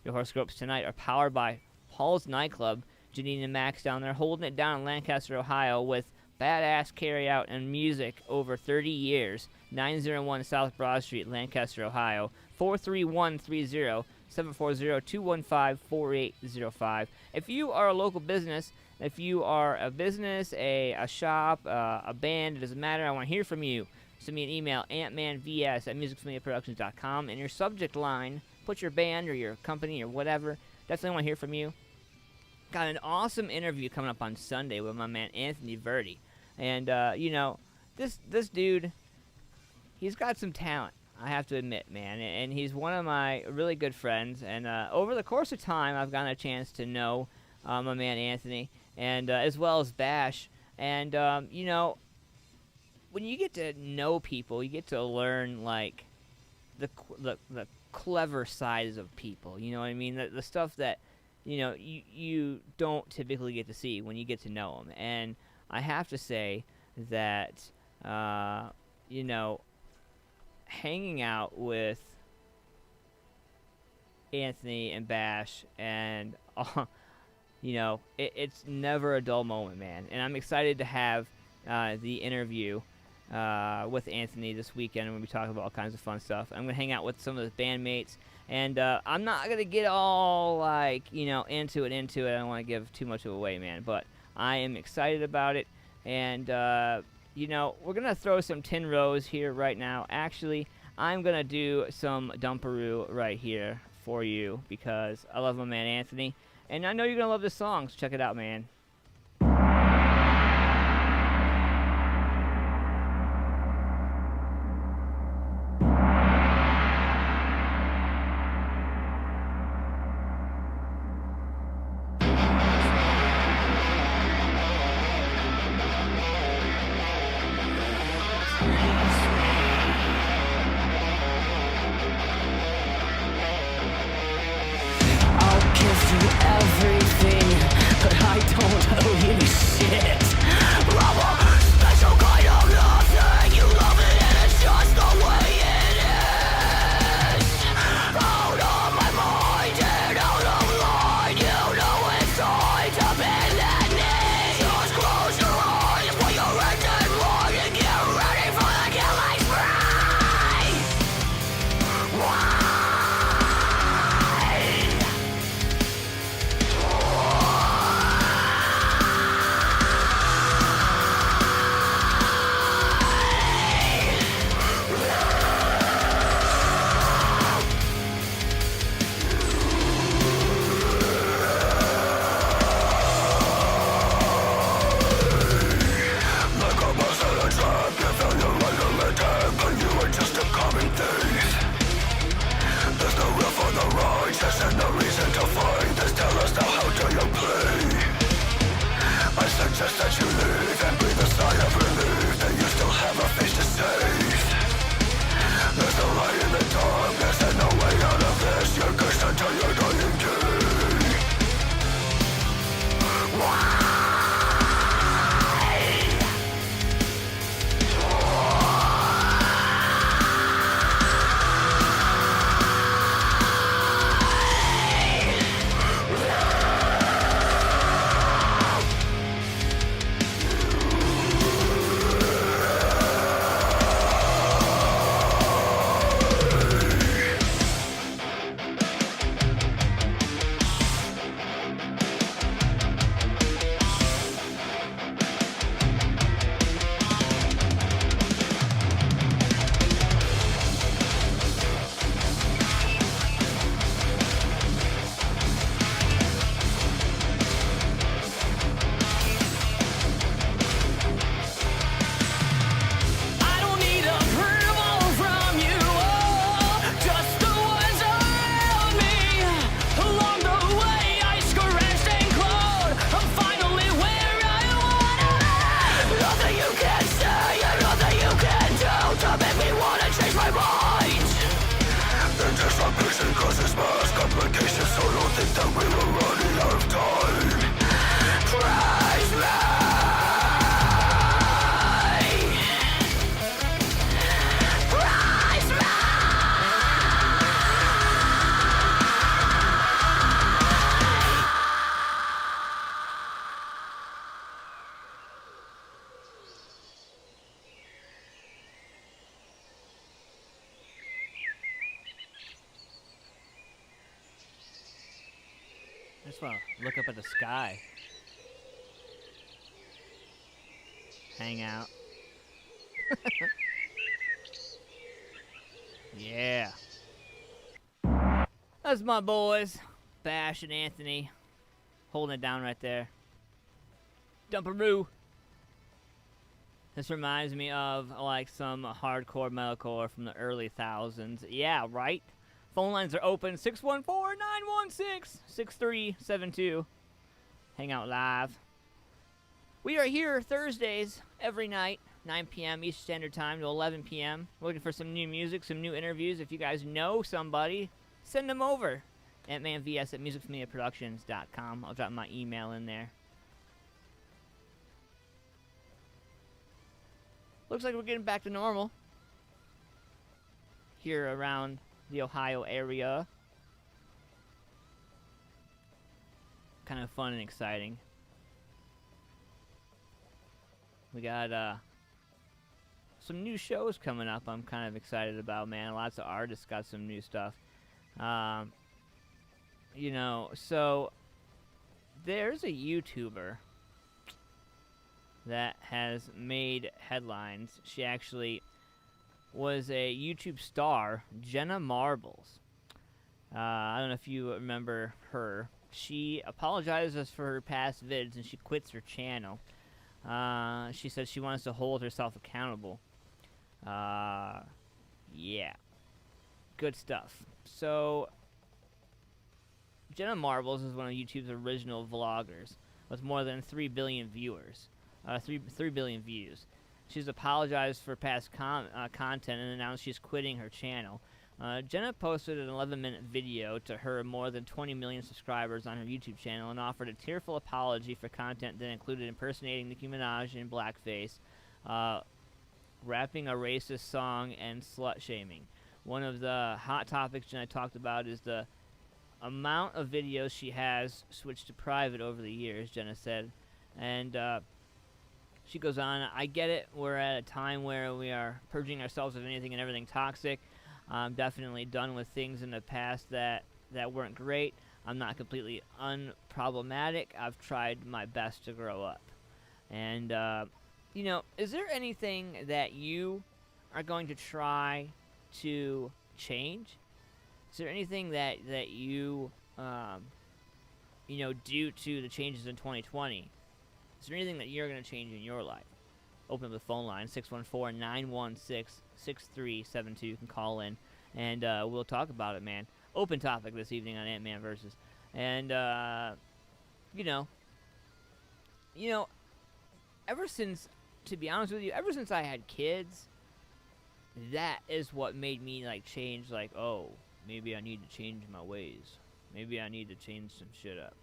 Your horoscopes tonight are powered by Paul's Nightclub. Janine and Max down there holding it down in Lancaster, Ohio with badass carry-out and music over 30 years. 901 South Broad Street, Lancaster, Ohio. 43130 740-215-4805. If you are a local business, if you are a business, a shop, a band, it doesn't matter, I want to hear from you. Send me an email, AntmanVs@musicfamiliaproductions.com. In your subject line, put your band or your company or whatever. Definitely want to hear from you. Got an awesome interview coming up on Sunday with my man Anthony Verdi. And, this dude, he's got some talent. I have to admit, man, and he's one of my really good friends, and over the course of time, I've gotten a chance to know my man Anthony, and as well as Bash, and, when you get to know people, you get to learn, like, the clever sides of people, you know what I mean, the stuff that, you don't typically get to see when you get to know them, and I have to say that, hanging out with Anthony and Bash and it's never a dull moment, man, and I'm excited to have the interview with Anthony this weekend. We'll be talking about all kinds of fun stuff. I'm gonna hang out with some of his bandmates, and I'm not gonna get all into it. I don't want to give too much of it away, man. But I am excited about it, and we're gonna throw some tin rows here right now. Actually, I'm gonna do some dumperoo right here for you because I love my man Anthony, and I know you're gonna love this song. So check it out, man. I just want to look up at the sky. Hang out. Yeah. That's my boys. Bash and Anthony. Holding it down right there. Dumperoo. This reminds me of like some hardcore metalcore from the early thousands. Yeah, right? Phone lines are open. 614-916-6372. Hang out live. We are here Thursdays every night, 9 p.m. Eastern Standard Time to 11 p.m. We're looking for some new music, some new interviews. If you guys know somebody, send them over. AntmanVs at musicfamiliaproductions.com. I'll drop my email in there. Looks like we're getting back to normal here around the Ohio area. Kind of fun and exciting. We got some new shows coming up I'm kind of excited about, man. Lots of artists got some new stuff. You know, so there's a YouTuber that has made headlines. She actually was a YouTube star, Jenna Marbles. I don't know if you remember her. She apologizes for her past vids and she quits her channel. She says she wants to hold herself accountable. Yeah. Good stuff. So, Jenna Marbles is one of YouTube's original vloggers with more than 3 billion viewers. 3 billion views. She's apologized for past content and announced she's quitting her channel. Jenna posted an 11-minute video to her more than 20 million subscribers on her YouTube channel and offered a tearful apology for content that included impersonating Nicki Minaj in blackface, rapping a racist song, and slut-shaming. One of the hot topics Jenna talked about is the amount of videos she has switched to private over the years, Jenna said. And she goes on, I get it, we're at a time where we are purging ourselves of anything and everything toxic. I'm definitely done with things in the past that weren't great. I'm not completely unproblematic. I've tried my best to grow up. And, you know, is there anything that you are going to try to change? Is there anything that you, you know, due to the changes in 2020, is there anything that you're going to change in your life? Open up the phone line, 614-916-6372. You can call in, and we'll talk about it, man. Open topic this evening on Ant-Man Versus. And, you know, ever since, to be honest with you, ever since I had kids, that is what made me, like, change, like, oh, maybe I need to change my ways. Maybe I need to change some shit up.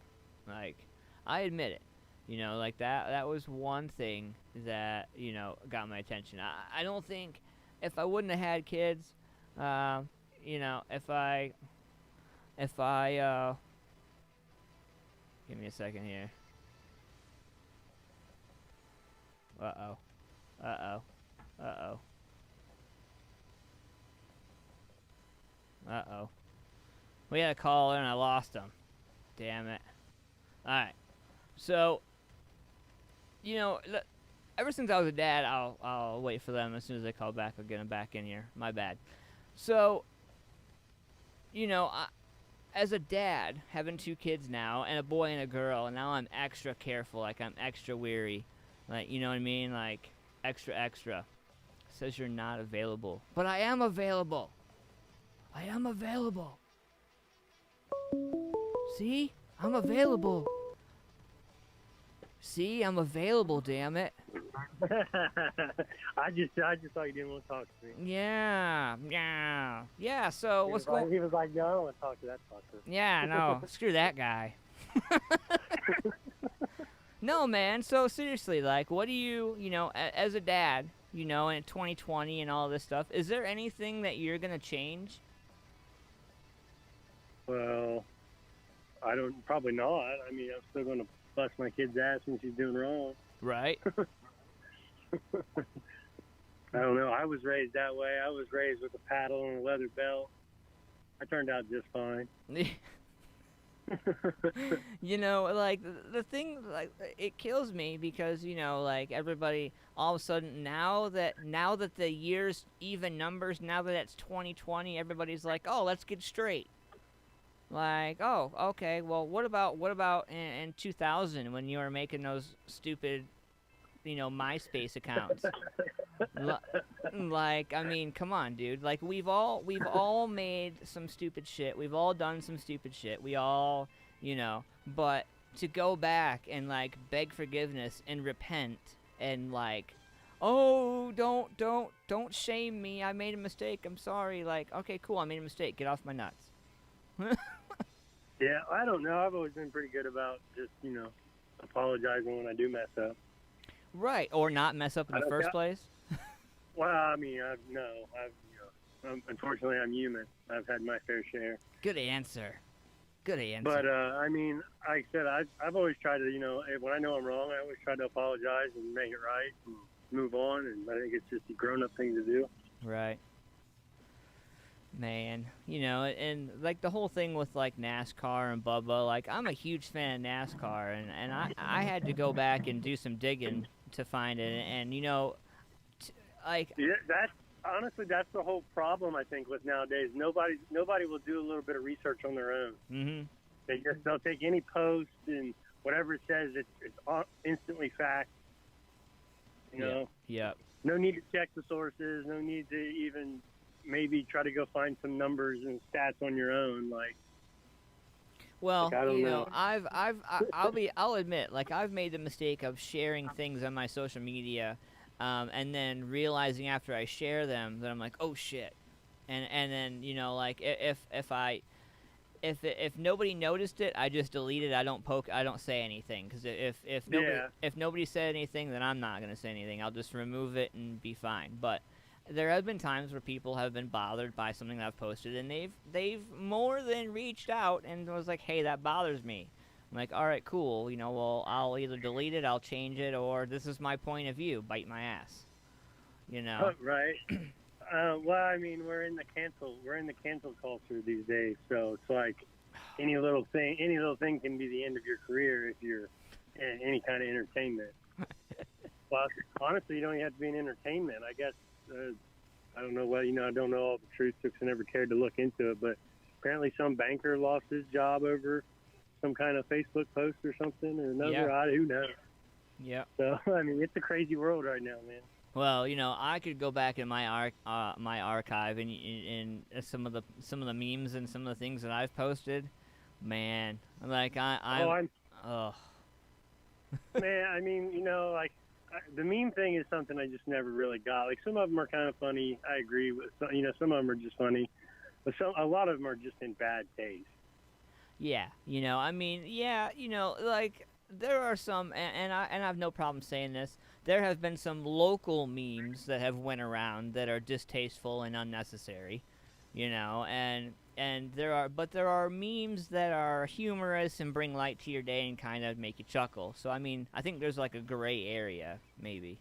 Like, I admit it. You know, like that was one thing that, you know, got my attention. I don't think if I wouldn't have had kids, you know, if I give me a second here. Uh-oh. We had a caller and I lost him. Damn it. Alright. So, you know, ever since I was a dad, I'll wait for them. As soon as they call back, I'll get them back in here. My bad. So, you know, as a dad, having 2 kids now, and a boy and a girl, and now I'm extra careful. Like, I'm extra weary. Like, you know what I mean? Like, extra. Says you're not available. But I am available. I am available. See? I'm available. See, I'm available, damn it. I just thought you didn't want to talk to me. Yeah, so what's going on? He was like, no, I don't want to talk to that fucker. Yeah, no, screw that guy. No, man, so seriously, like, what do you know, as a dad, you know, in 2020 and all this stuff, is there anything that you're going to change? Well, probably not. I mean, I'm still going to bust my kid's ass when she's doing wrong. Right. I don't know. I was raised that way. I was raised with a paddle and a leather belt. I turned out just fine. You know, like, the thing, like, it kills me because, you know, like, everybody, all of a sudden, now that the year's even numbers, now that it's 2020, everybody's like, oh, let's get straight. Like, oh, okay, well, what about in 2000 when you were making those stupid, you know, MySpace accounts? Like, I mean, come on, dude. Like, we've all made some stupid shit. We've all done some stupid shit. We all, you know, but to go back and, like, beg forgiveness and repent and, like, oh, don't shame me. I made a mistake. I'm sorry. Like, okay, cool. I made a mistake. Get off my nuts. Yeah, I don't know. I've always been pretty good about just, you know, apologizing when I do mess up. Right, or not mess up in the first place. Well, I mean, unfortunately, I'm human. I've had my fair share. Good answer. But, I mean, like I said, I've always tried to, you know, when I know I'm wrong, I always try to apologize and make it right. And move on, and I think it's just a grown-up thing to do. Right. Man, and like the whole thing with like NASCAR and Bubba, like I'm a huge fan of NASCAR, and I had to go back and do some digging to find it, and like Yeah, honestly, that's the whole problem I think with nowadays. Nobody will do a little bit of research on their own. Mm-hmm. They'll take any post and whatever it says, it's instantly fact. You know. Yeah. No need to check the sources. No need to even maybe try to go find some numbers and stats on your own. Like, well, I don't know. I'll admit, like I've made the mistake of sharing things on my social media, and then realizing after I share them that I'm like, oh shit, and then like if nobody noticed it, I just delete it. I don't say anything, because if nobody said anything, then I'm not gonna say anything. I'll just remove it and be fine. But there have been times where people have been bothered by something that I've posted, and they've more than reached out and was like, hey, that bothers me. I'm like, all right, cool. Well, I'll either delete it, I'll change it, or this is my point of view. Bite my ass. Right. Well, I mean, we're in the cancel culture these days, so it's like any little thing can be the end of your career if you're in any kind of entertainment. Well, honestly, you don't even have to be in entertainment. I guess I don't know what I don't know all the truth because I never cared to look into it, but apparently some banker lost his job over some kind of Facebook post or something or another. Yeah. Who knows? Yeah. So I mean, it's a crazy world right now, man. Well, I could go back in my archive and some of the memes and some of the things that I've posted. Man, like man, I mean, the meme thing is something I just never really got. Like some of them are kind of funny. I agree with some of them are just funny, but a lot of them are just in bad taste. Yeah, like there are some, and I have no problem saying this. There have been some local memes that have went around that are distasteful and unnecessary, and there are memes that are humorous and bring light to your day and kind of make you chuckle. So I mean, I think there's like a gray area, maybe.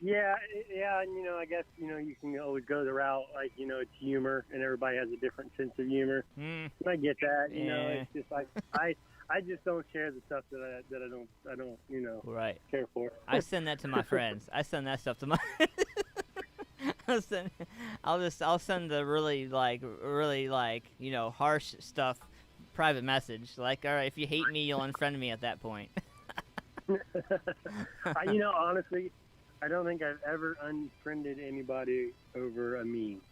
Yeah, and I guess you can always go the route like it's humor, and everybody has a different sense of humor. I get that. It's just like I just don't share the stuff that I don't right. care for. I send that to my friends. I send that stuff to my. I'll send the really harsh stuff, private message. Like, all right, if you hate me, you'll unfriend me at that point. Honestly, I don't think I've ever unfriended anybody over a meme.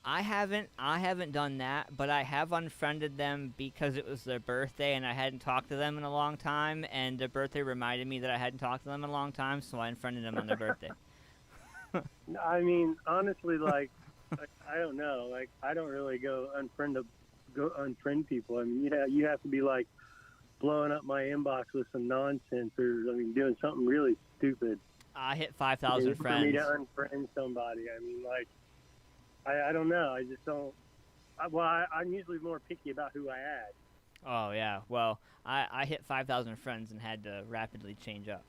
I haven't done that, but I have unfriended them because it was their birthday and I hadn't talked to them in a long time, and their birthday reminded me that I hadn't talked to them in a long time, so I unfriended them on their birthday. I mean, honestly, like, I don't know. Like, I don't really go unfriend people. I mean, you have to be like blowing up my inbox with some nonsense or doing something really stupid. I hit 5,000 friends. For me to unfriend somebody, I mean, like, I don't know. I just don't. I'm usually more picky about who I add. Oh yeah. Well, I hit 5,000 friends and had to rapidly change up.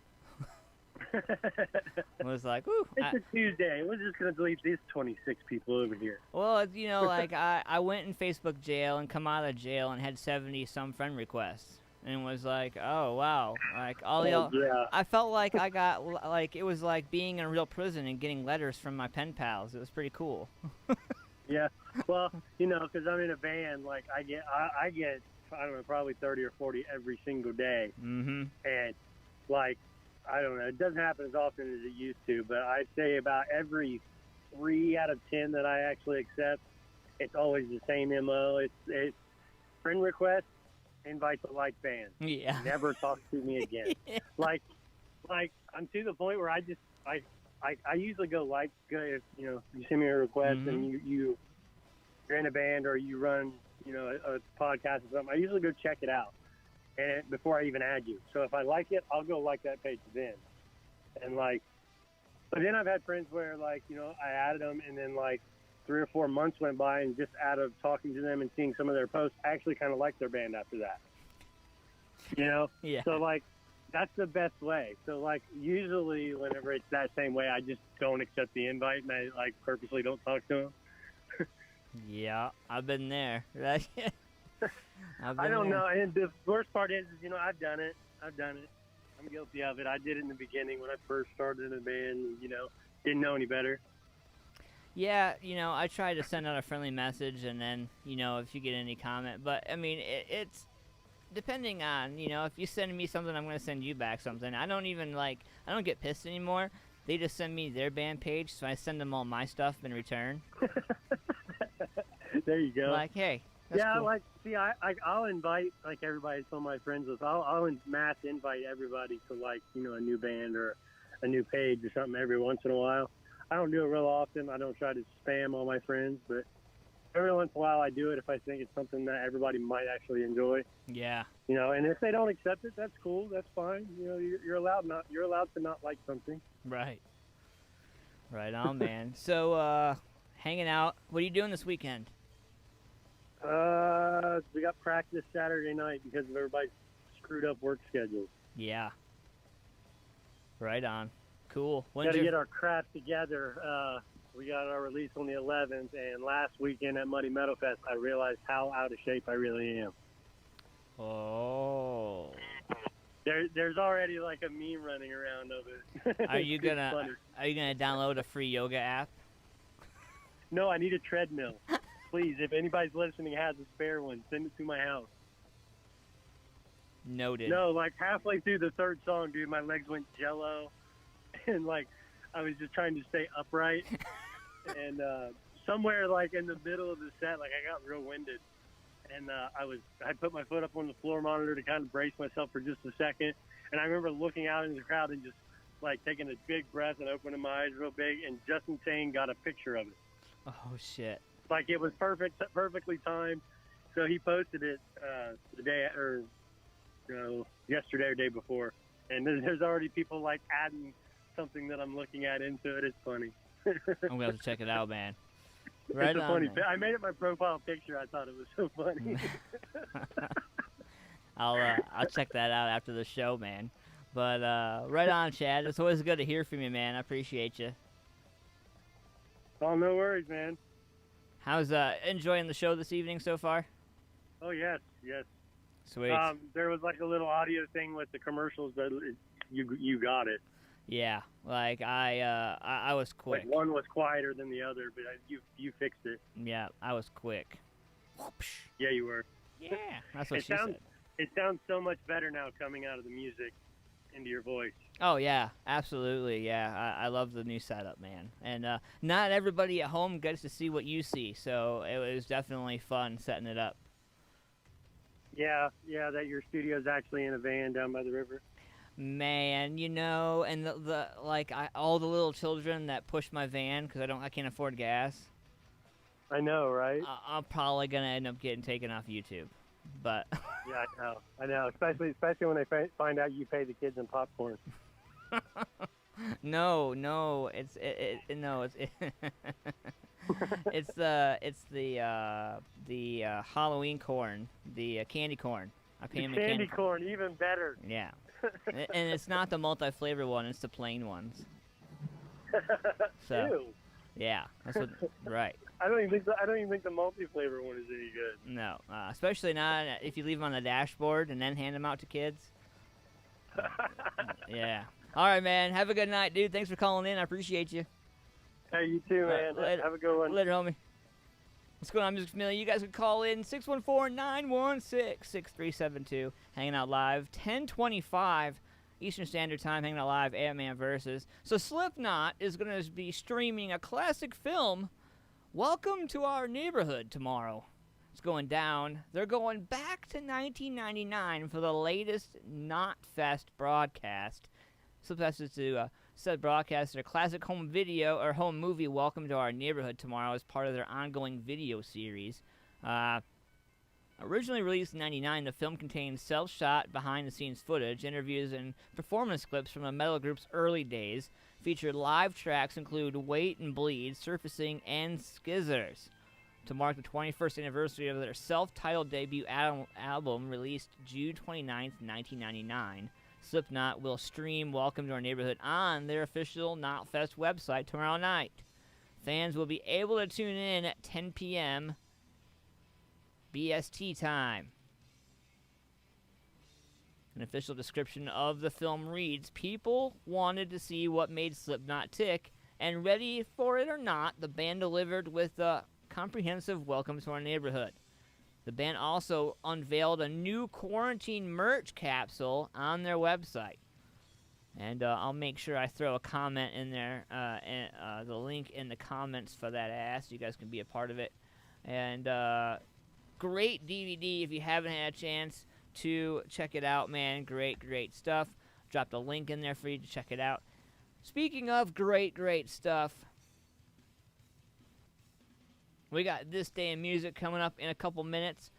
It was like, woo. It's a Tuesday. We're just gonna delete these 26 people over here. Well, like I went in Facebook jail and come out of jail and had 70 some friend requests. And was like, oh wow, like yeah. I felt like I got like it was like being in a real prison and getting letters from my pen pals. It was pretty cool. Yeah, well, because I'm in a van, like I get I don't know, probably 30 or 40 every single day. Mm-hmm. And like I don't know, it doesn't happen as often as it used to, but I'd say about every 3 out of 10 that I actually accept, it's always the same MO. It's friend requests. Invite the like band. Yeah. Never talk to me again. Yeah. Like I'm to the point where I usually go if you send me a request and you're in a band or you run a podcast or something. I usually go check it out and before I even add you. So if I like it, I'll go like that page then. And but then I've had friends where I added them and then 3 or 4 months went by, and just out of talking to them and seeing some of their posts, I actually kind of liked their band after that. Yeah. So that's the best way. So, like, usually whenever it's that same way, I just don't accept the invite, and I, like, purposely don't talk to them. Yeah, I've been there. Right? I don't know. And the worst part is, you know, I've done it. I'm guilty of it. I did it in the beginning when I first started in the band, you know, didn't know any better. Yeah, you know, I try to send out a friendly message, and then, you know, if you get any comment. But, I mean, it's depending on, you know, if you send me something, I'm going to send you back something. I don't get pissed anymore. They just send me their band page, so I send them all my stuff in return. There you go. Like, hey, that's yeah, cool. like, see, I'll invite, like, everybody, some of my friends with, I'll mass invite everybody to, like, you know, a new band or a new page or something every once in a while. I don't do it real often. I don't try to spam all my friends, but every once in a while I do it if I think it's something that everybody might actually enjoy. Yeah. You know, and if they don't accept it, that's cool. That's fine. You know, you're allowed to not like something. Right. Right on, man. So, hanging out. What are you doing this weekend? We got practice Saturday night because of everybody's screwed up work schedules. Yeah. Right on. Cool. Got to get our crap together. We got our release on the 11th, and last weekend at Muddy Metal Fest, I realized how out of shape I really am. Oh. There's already like a meme running around of it. Are you gonna download a free yoga app? No, I need a treadmill. Please, if anybody's listening has a spare one, send it to my house. Noted. No, like halfway through the third song, dude, my legs went jello, and like I was just trying to stay upright, and somewhere like in the middle of the set, like I got real winded, and I put my foot up on the floor monitor to kind of brace myself for just a second, and I remember looking out into the crowd and just like taking a big breath and opening my eyes real big, and Justin Sane got a picture of it. Oh shit! Like it was perfectly timed. So he posted it the day or yesterday or day before, and there's already people like adding something that I'm looking at into it. It's funny. I'm gonna have to check it out, man. Right it's a funny. I made it my profile picture. I thought it was so funny. I'll check that out after the show, man. But right on, Chad. It's always good to hear from you, man. I appreciate you. Oh, no worries, man. How's enjoying the show this evening so far? Oh yes. Sweet. There was like a little audio thing with the commercials, but you got it. Yeah, like I was quick. Like one was quieter than the other, but you fixed it. Yeah, I was quick. Whoopsh. Yeah, you were. Yeah, that's what she said. It sounds so much better now coming out of the music into your voice. Oh yeah, absolutely. Yeah, I love the new setup, man. And not everybody at home gets to see what you see, so it was definitely fun setting it up. Yeah, that your studio's actually in a van down by the river. Man, you know, and all the little children that push my van because I can't afford gas. I know, right? I'm probably gonna end up getting taken off YouTube, but yeah, I know. Especially when they find out you pay the kids in popcorn. No, it's it's the Halloween corn, the candy corn. I pay them in candy corn, even better. Yeah, and it's not the multi-flavor one; it's the plain ones. So, ew. Yeah, that's what. Right. I don't even think the multi-flavor one is any good. No, especially not if you leave them on the dashboard and then hand them out to kids. Yeah. All right, man. Have a good night, dude. Thanks for calling in. I appreciate you. Hey, you too, man. Have a good one. Later, homie. What's going on, Music Familia? You guys can call in 614-916-6372. Hanging out live, 10:25 Eastern Standard Time. Hanging out live, AntmanVs. So Slipknot is going to be streaming a classic film, Welcome to Our Neighborhood, tomorrow. It's going down. They're going back to 1999 for the latest Knotfest broadcast. Slipknot is to said broadcast their classic home video or home movie Welcome to Our Neighborhood tomorrow as part of their ongoing video series. Originally released in 1999, the film contains self-shot behind-the-scenes footage, interviews, and performance clips from the metal group's early days. Featured live tracks include Wait and Bleed, Surfacing, and Skizzers. To mark the 21st anniversary of their self-titled debut album released June 29th, 1999, Slipknot will stream Welcome to Our Neighborhood on their official Knotfest website tomorrow night. Fans will be able to tune in at 10 p.m. BST time. An official description of the film reads, people wanted to see what made Slipknot tick, and ready for it or not, the band delivered with a comprehensive Welcome to Our Neighborhood. The band also unveiled a new quarantine merch capsule on their website. And I'll make sure I throw a comment in there, the link in the comments for that so you guys can be a part of it. And great DVD if you haven't had a chance to check it out, man. Great stuff. Dropped a link in there for you to check it out. Speaking of great stuff, we got This Day in Music coming up in a couple minutes.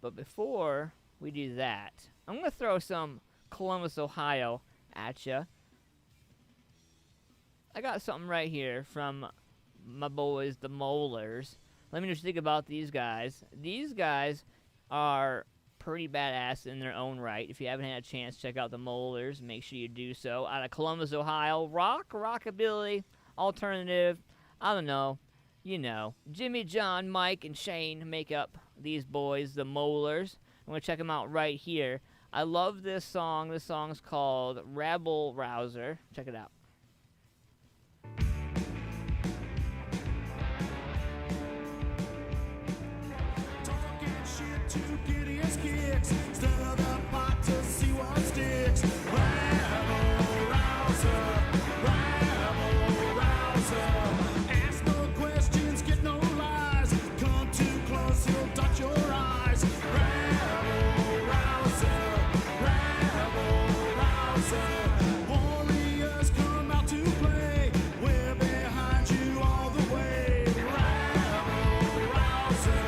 But before we do that, I'm going to throw some Columbus, Ohio at you. I got something right here from my boys, the Molars. Let me just think about these guys. These guys are pretty badass in their own right. If you haven't had a chance, check out the Molars. Make sure you do so. Out of Columbus, Ohio. Rockabilly, alternative, I don't know. You know. Jimmy, John, Mike, and Shane make up these boys, the Molars. I'm going to check them out right here. I love this song. This song's called Rabble Rouser. Check it out. To get his kicks, stir the pot to see what sticks. Rabble rouser, ask no questions, get no lies. Come too close, he'll dot your eyes. Rabble rouser, warriors come out to play. We're behind you all the way. Rabble rouser.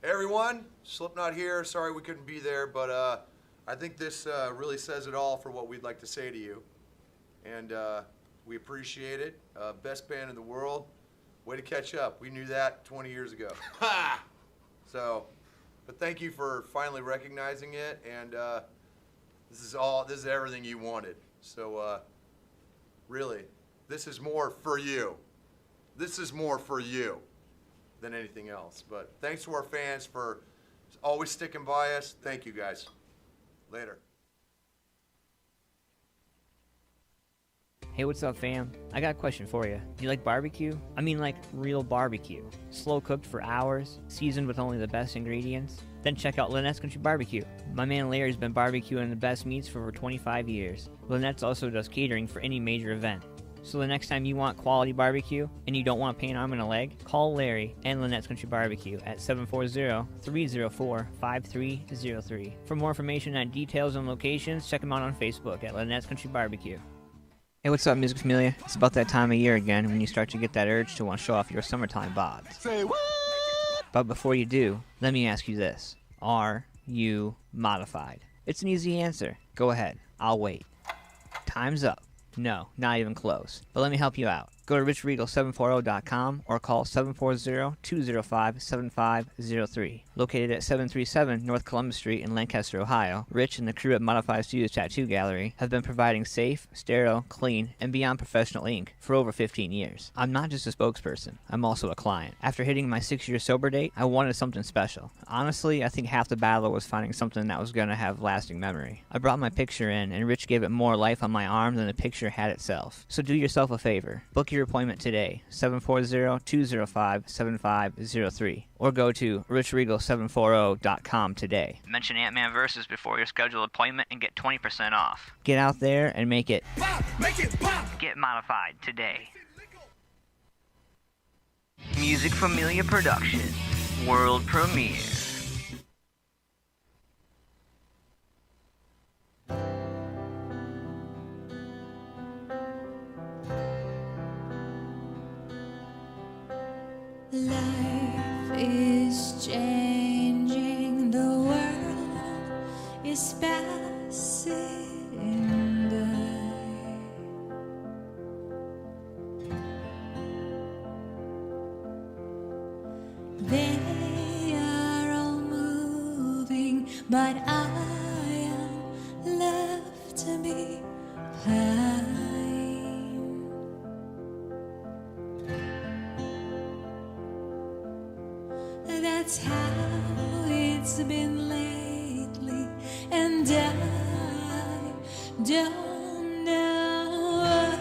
Everyone, Slipknot here. Sorry we couldn't be there, but I think this really says it all for what we'd like to say to you. And we appreciate it. Best band in the world. Way to catch up. We knew that 20 years ago. Ha! So, but thank you for finally recognizing it. And this is everything you wanted. So, really, this is more for you. This is more for you than anything else. But thanks to our fans for always sticking by us. Thank you, guys. Later. Hey, what's up, fam? I got a question for you. Do you like barbecue? I mean, like real barbecue. Slow cooked for hours, seasoned with only the best ingredients? Then check out Lynettes Country BBQ. My man Larry's been barbecuing the best meats for over 25 years. Lynettes also does catering for any major event. So the next time you want quality barbecue and you don't want to pay an arm and a leg, call Larry and Lynettes Country BBQ at 740-304-5303. For more information on details and locations, check them out on Facebook at Lynettes Country BBQ. Hey, what's up, Music Familia? It's about that time of year again when you start to get that urge to want to show off your summertime bods. Say what? But before you do, let me ask you this. Are you modified? It's an easy answer. Go ahead. I'll wait. Time's up. No, not even close. But let me help you out. Go to richregal740.com or call 740-205-7503. Located at 737 North Columbus Street in Lancaster, Ohio, Rich and the crew at Modified Studios Tattoo Gallery have been providing safe, sterile, clean, and beyond professional ink for over 15 years. I'm not just a spokesperson. I'm also a client. After hitting my 6-year sober date, I wanted something special. Honestly, I think half the battle was finding something that was going to have lasting memory. I brought my picture in, and Rich gave it more life on my arm than the picture had itself. So do yourself a favor. Book your appointment today, 740-205-7503, or go to richregal740.com today. Mention AntmanVs before your scheduled appointment and get 20% off. Get out there and make it pop! Make it pop! Get modified today. Music Familia Production, world premiere. Life is changing, the world is passing by. They are all moving, but I am left to be behind. That's how it's been lately, and I don't know why.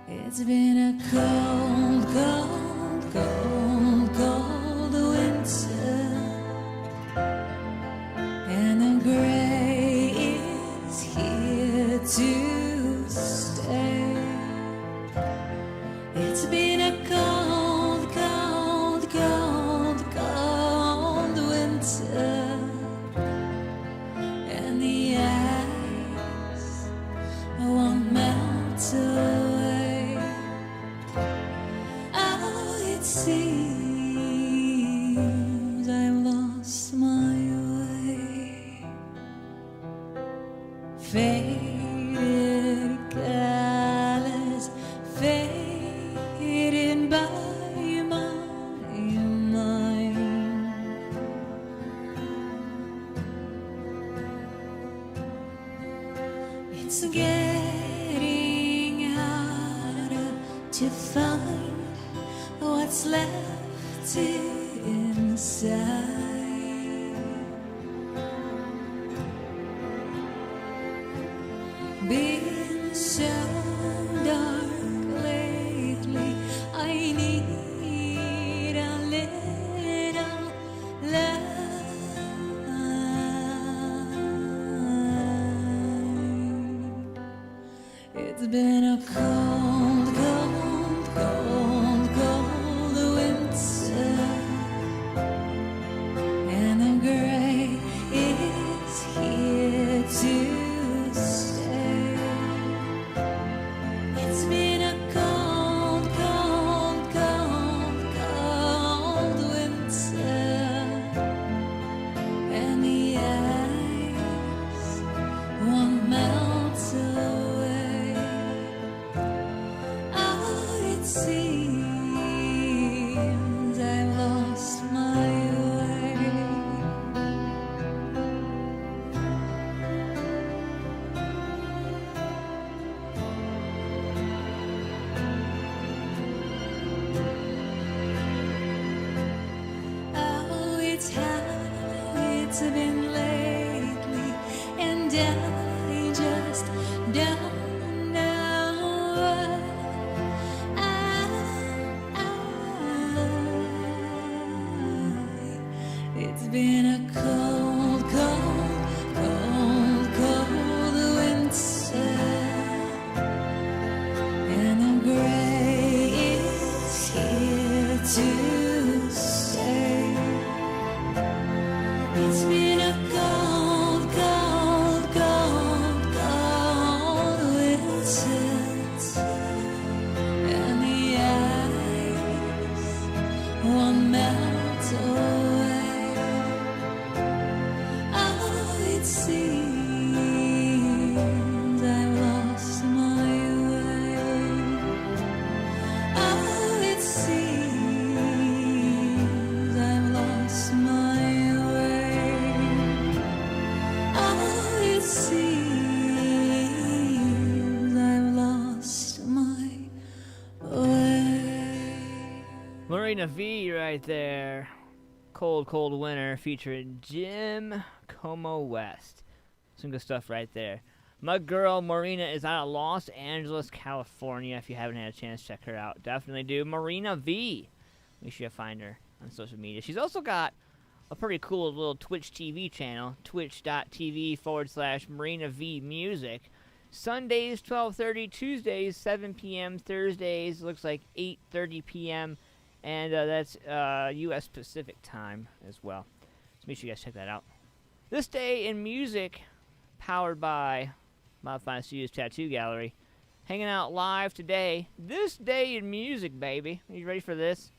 It's been a cold, cold, cold, cold winter, and the gray is here to stay. It's been a cold, cold, cold, cold winter, and the ice won't melt away. Oh, it seems I've lost my way. Faded colors, faded by my mind. It's getting harder to find what's left inside. Been so dark lately, I need a little light. It's been a cold, cold, cold, cold winter, and the gray is here to stay. It's been a cold, cold, cold, cold winter, and the ice won't melt away. Oh, it seems I've lost my way. Oh, it's how it's been lately, and I just don't know why. It's been a cold, cold, melt away. Oh, it seems I've lost my way. Oh, it seems I've lost my way. Oh, it seems I've lost my way. Marina V right there. Cold, Cold Winter featuring Jim Como West. Some good stuff right there. My girl Marina is out of Los Angeles, California. If you haven't had a chance, check her out. Definitely do. Marina V. Make sure you find her on social media. She's also got a pretty cool little Twitch TV channel, twitch.tv/Marina V Music. Sundays, 12:30, Tuesdays, 7 p.m., Thursdays, looks like 8:30 p.m., and that's U.S. Pacific time as well. So make sure you guys check that out. This Day in Music, powered by Modified Studios Tattoo Gallery. Hanging out live today. This Day in Music, baby. Are you ready for this?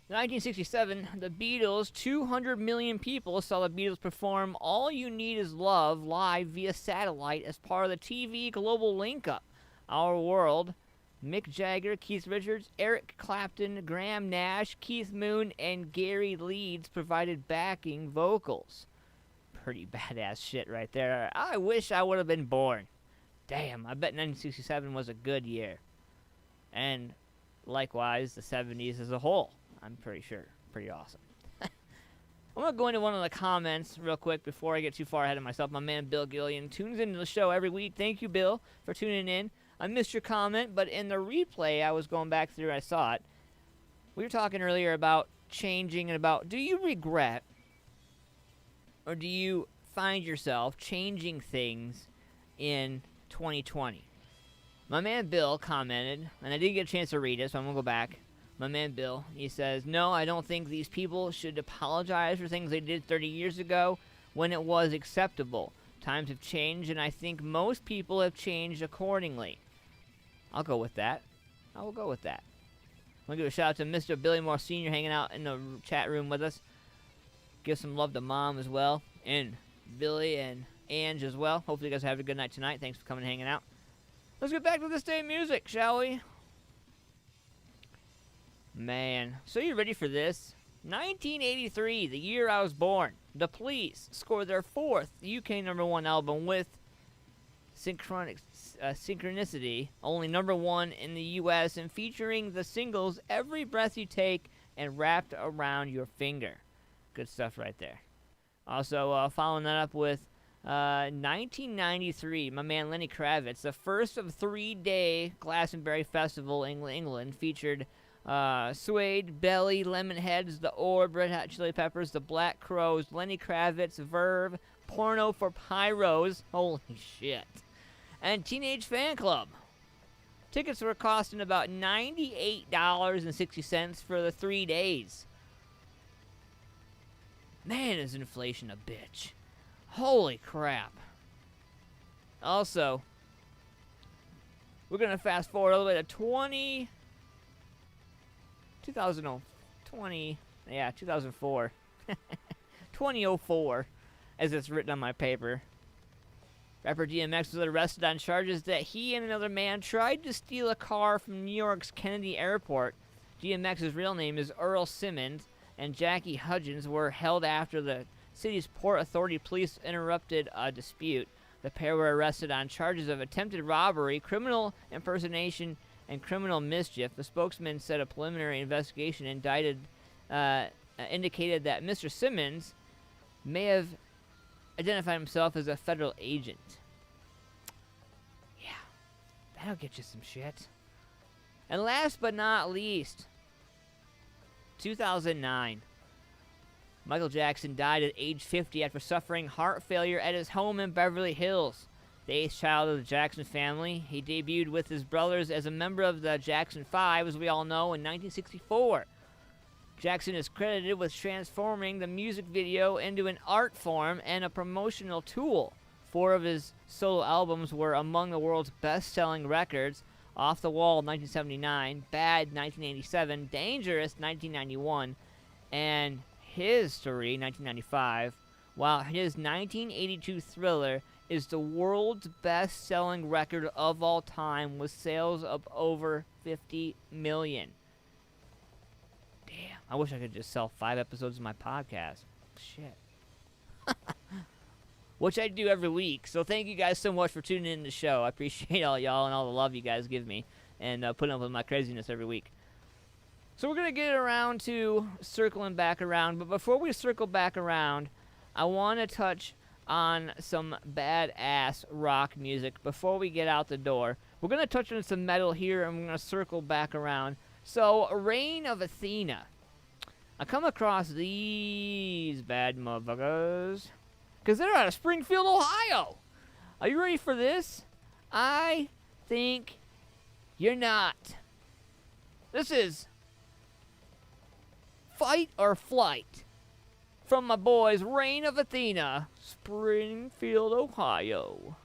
1967, the Beatles, 200 million people saw the Beatles perform All You Need Is Love live via satellite as part of the TV Global Link-Up. Our World, Mick Jagger, Keith Richards, Eric Clapton, Graham Nash, Keith Moon, and Gary Leeds provided backing vocals. Pretty badass shit right there. I wish I would have been born. Damn, I bet 1967 was a good year. And likewise, the 70s as a whole. I'm pretty sure. Pretty awesome. I'm going to go into one of the comments real quick before I get too far ahead of myself. My man Bill Gillian tunes into the show every week. Thank you, Bill, for tuning in. I missed your comment, but in the replay, I was going back through, I saw it. We were talking earlier about changing and about, do you regret or do you find yourself changing things in 2020? My man Bill commented, and I didn't get a chance to read it, so I'm going to go back. My man Bill, he says, no, I don't think these people should apologize for things they did 30 years ago when it was acceptable. Times have changed, and I think most people have changed accordingly. I'll go with that. I will go with that. I'm going to give a shout out to Mr. Billy Moore Sr. hanging out in the chat room with us. Give some love to Mom as well, and Billy and Ange as well. Hopefully you guys have a good night tonight. Thanks for coming and hanging out. Let's get back to this day of music, shall we? Man, so you ready for this? 1983, the year I was born, The Police scored their fourth UK #1 album with Synchronicity, only #1 in the US, and featuring the singles Every Breath You Take and Wrapped Around Your Finger. Good stuff right there. Also, following that up with 1993, my man Lenny Kravitz, the first of 3-day Glastonbury Festival in England, featured Suede, Belly, Lemonheads, The Orb, Red Hot Chili Peppers, The Black Crowes, Lenny Kravitz, Verve, Porno for Pyros, holy shit, and Teenage Fan Club. Tickets were costing about $98.60 for the 3 days. Man, is inflation a bitch. Holy crap. Also, we're going to fast forward all the way to 2004. 2004, as it's written on my paper. Rapper DMX was arrested on charges that he and another man tried to steal a car from New York's Kennedy Airport. DMX's real name is Earl Simmons, and Jackie Hudgens were held after the city's Port Authority police interrupted a dispute. The pair were arrested on charges of attempted robbery, criminal impersonation, and criminal mischief. The spokesman said a preliminary investigation indicated that Mr. Simmons may have identified himself as a federal agent. Yeah, that'll get you some shit. And last but not least, 2009. Michael Jackson died at age 50 after suffering heart failure at his home in Beverly Hills. The eighth child of the Jackson family, he debuted with his brothers as a member of the Jackson 5, as we all know, in 1964. Jackson is credited with transforming the music video into an art form and a promotional tool. 4 of his solo albums were among the world's best-selling records. Off the Wall, 1979. Bad, 1987. Dangerous, 1991. And History, 1995. While his 1982 Thriller is the world's best-selling record of all time with sales of over 50 million. Damn, I wish I could just sell 5 episodes of my podcast. Shit. Which I do every week. So thank you guys so much for tuning in to the show. I appreciate all y'all and all the love you guys give me and putting up with my craziness every week. So we're going to get around to circling back around. But before we circle back around, I want to touch on some badass rock music before we get out the door. We're going to touch on some metal here, and we're going to circle back around. So, Reign of Athena. I come across these bad motherfuckers because they're out of Springfield, Ohio. Are you ready for this? I think you're not. This is Fight or Flight from my boys Reign of Athena, Springfield, Ohio.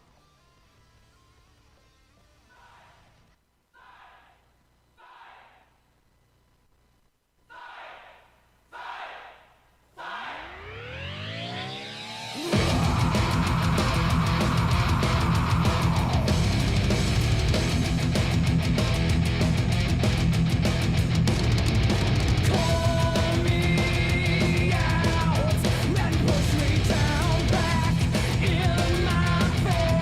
Then push me down back in my face.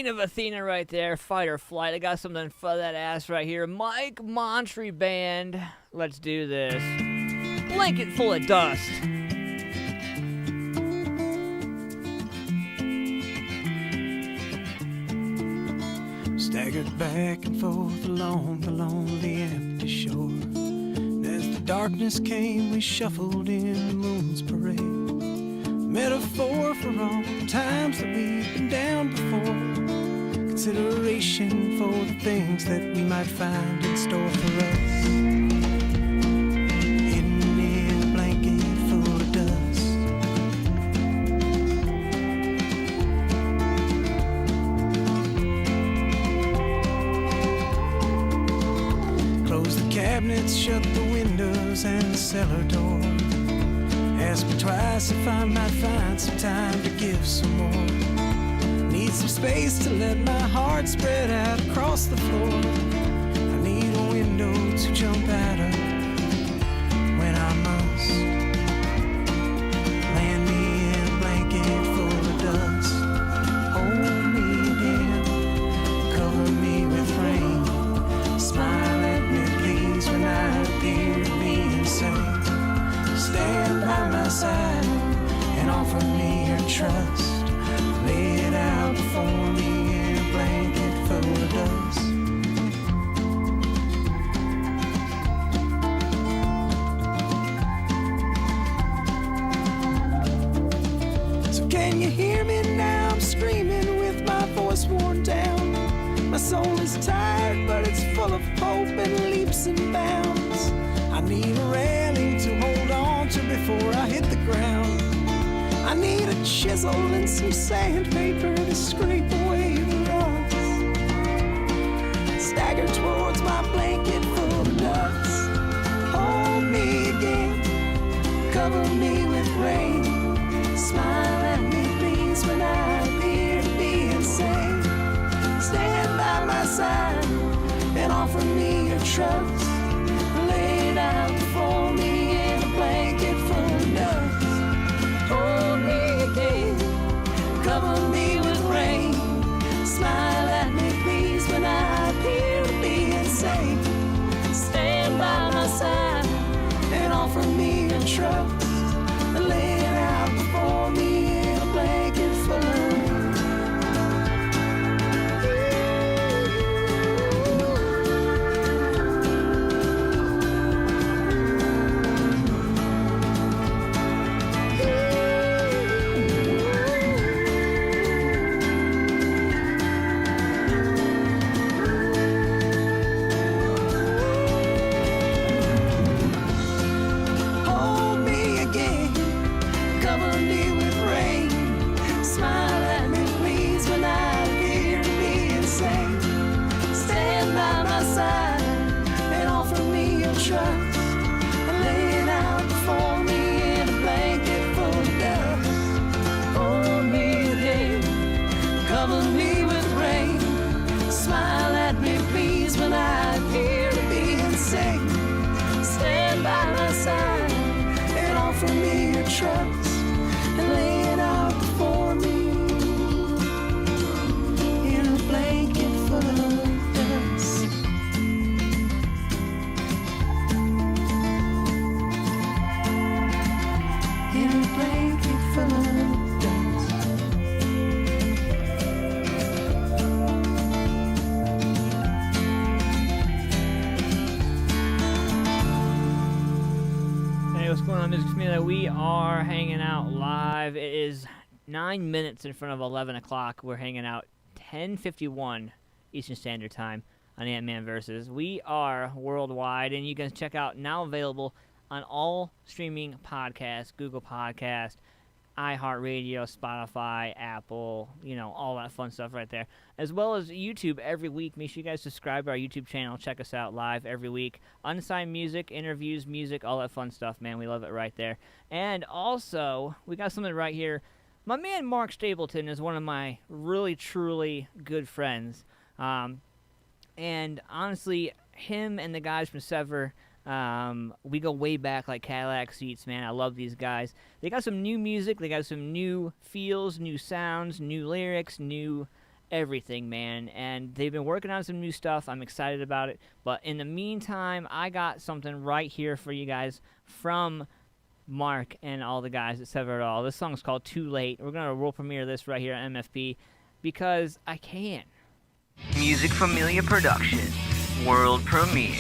Queen of Athena right there, fight or flight. I got something for that ass right here. Mike Montry Band. Let's do this. Blanket full of dust. Staggered back and forth along the lonely empty shore. And as the darkness came, we shuffled in the moon's parade. Metaphor for all the times that we've been down before. Consideration for the things that we might find in store for us. Hidden in a blanket full of dust. Close the cabinets, shut the windows and the cellar door. Ask me twice if I might find some time to give some more. Need some space to let my heart spread out across the floor. I need a window to jump out of when I must. Land me in a blanket full of dust. Hold me again, cover me with rain. Smile at me please when I appear to be insane. Stand by my side and offer me your trust. Lay it out before me in a blanket full of dust. So can you hear me now? I'm screaming with my voice worn down. My soul is tired, but it's full of hope and leaps and bounds. I need a railing to hold on to before I hit the ground. I need a chisel and some sandpaper to scrape away the rust. Stagger towards my blanket full of dust. Hold me again, cover me with rain. Smile at me please when I appear to be insane. Stand by my side and offer me your trust. Lay it out before me in a blanket full of dust. Hold me again, cover me with rain. Smile at me please when I appear to be insane. Stand by my side and offer me your trust. Lay it out before me in a blanket full of We are hanging out live. It is 9 minutes in front of 11 o'clock. We're hanging out 10:51 Eastern Standard Time on Ant-Man Versus. We are worldwide, and you can check out now available on all streaming podcasts, Google Podcast, iHeartRadio, Spotify, Apple, all that fun stuff right there. As well as YouTube every week. Make sure you guys subscribe to our YouTube channel. Check us out live every week. Unsigned music, interviews, music, all that fun stuff, man. We love it right there. And also, we got something right here. My man Mark Stapleton is one of my really, truly good friends. And honestly, him and the guys from Sever, we go way back like Cadillac seats, man. I love these guys. They got some new music. They got some new feels, new sounds, new lyrics, new everything, man. And they've been working on some new stuff. I'm excited about it. But in the meantime, I got something right here for you guys from Mark and all the guys at Sever It All. This song's called Too Late. We're going to world premiere this right here at MFP because I can. Music Familia Production, world premiere.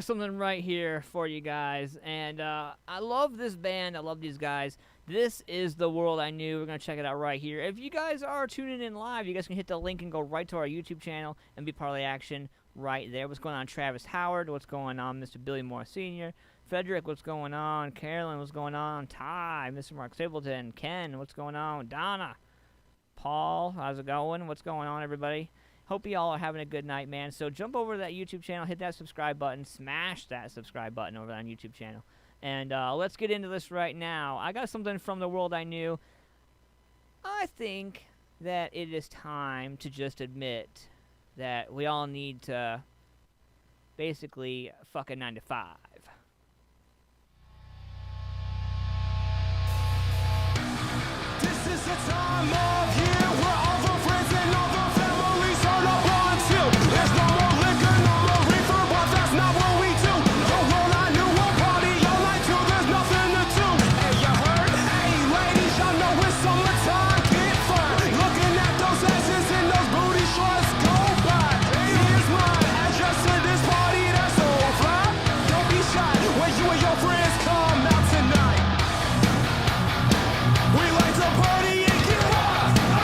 Something right here for you guys, and I love this band. I love these guys. This is The World I Knew. We're going to check it out right here. If you guys are tuning in live, you guys can hit the link and go right to our YouTube channel and be part of the action right there. What's going on, Travis Howard? What's going on, Mr. Billy Moore Sr.? Frederick, what's going on? Carolyn, what's going on? Ty, Mr. Mark Stapleton, Ken, what's going on? Donna, Paul, how's it going? What's going on, everybody? Hope you all are having a good night, man. So jump over to that YouTube channel, hit that subscribe button, smash that subscribe button over on YouTube channel. And let's get into this right now. I got something from The World I Knew. I think that it is time to just admit that we all need to basically fuck a 9 to 5. This is the time of year where all the friends and all the families turn up on till there's no more liquor, no more reefer, but that's not what we do. The world I knew will party all night till there's nothing to do. Hey, you heard? Hey, ladies, y'all know it's summertime. Get fine. Looking at those asses and those booty shorts go by. Here's my address to this party that's so fly. Don't be shy when you and your friends come out tonight. We like to party and get up.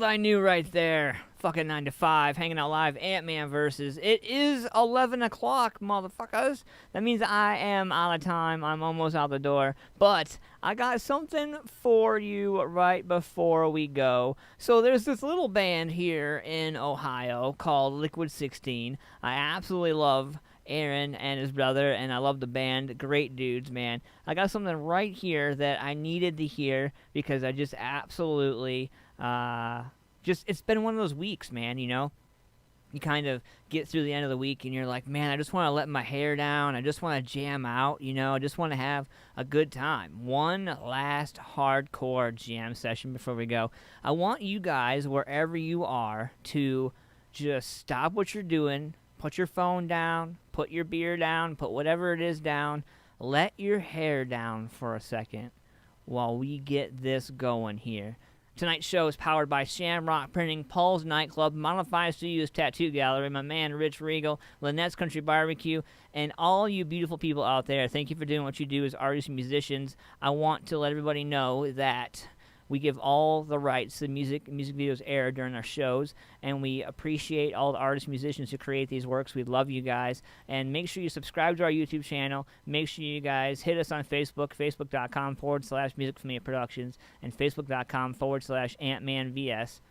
what I knew right there. Fucking 9 to 5, hanging out live, Ant-Man versus. It is 11 o'clock, motherfuckers. That means I am out of time. I'm almost out the door. But I got something for you right before we go. So there's this little band here in Ohio called Liquid 16. I absolutely love Aaron and his brother, and I love the band. Great dudes, man. I got something right here that I needed to hear because I just absolutely... it's been one of those weeks, man, you know? You kind of get through the end of the week and you're like, man, I just want to let my hair down. I just want to jam out, you know? I just want to have a good time. One last hardcore jam session before we go. I want you guys, wherever you are, to just stop what you're doing, put your phone down, put your beer down, put whatever it is down. Let your hair down for a second while we get this going here. Tonight's show is powered by Shamrock Printing, Paul's Nightclub, Modified Studios Tattoo Gallery, my man Rich Regal, Lynettes Country BBQ, and all you beautiful people out there. Thank you for doing what you do as artists and musicians. I want to let everybody know that we give all the rights to music videos air during our shows, and we appreciate all the artists and musicians who create these works. We love you guys, and make sure you subscribe to our YouTube channel. Make sure you guys hit us on Facebook, facebook.com/Music Familia Productions, and facebook.com/AntmanVs.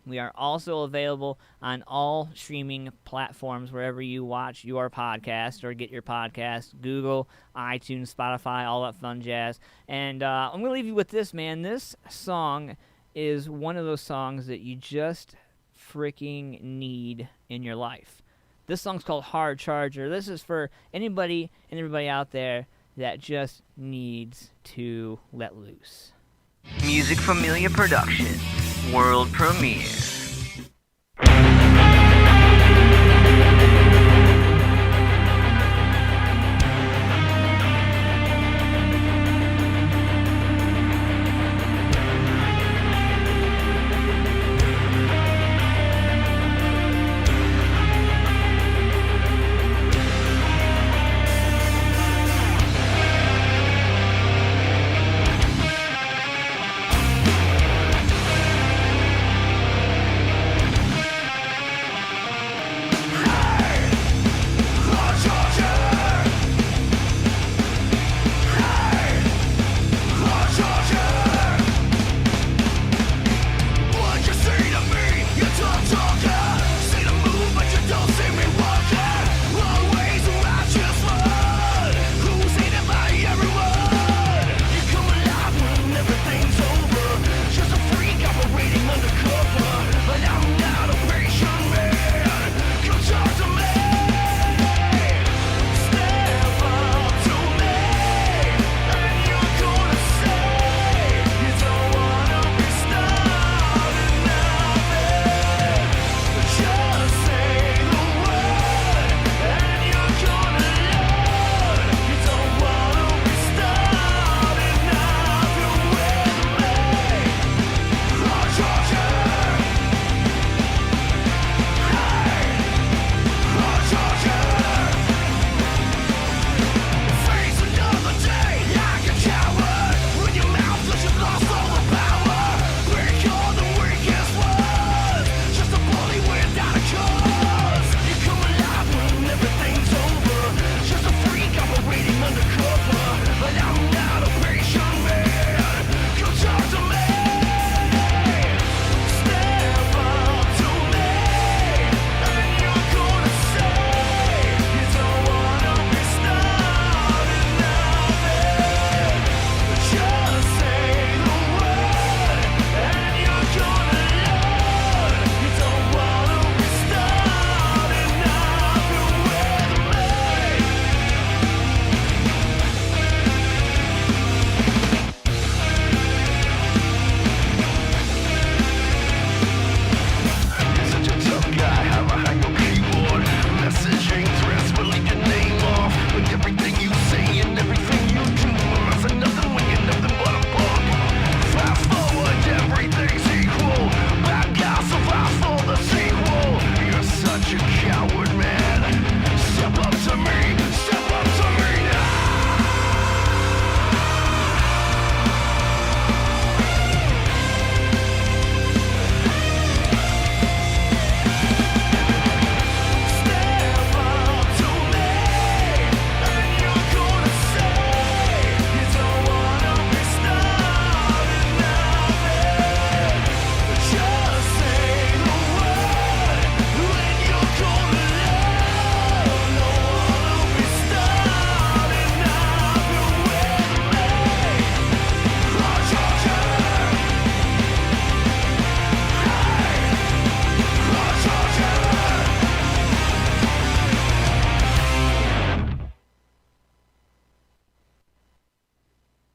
We are also available on all streaming platforms wherever you watch your podcast or get your podcast. Google, iTunes, Spotify, all that fun jazz. And I'm going to leave you with this, man. This song is one of those songs that you just freaking need in your life. This song's called Hard Charger. This is for anybody and everybody out there that just needs to let loose. Music Familia Production. World premiere.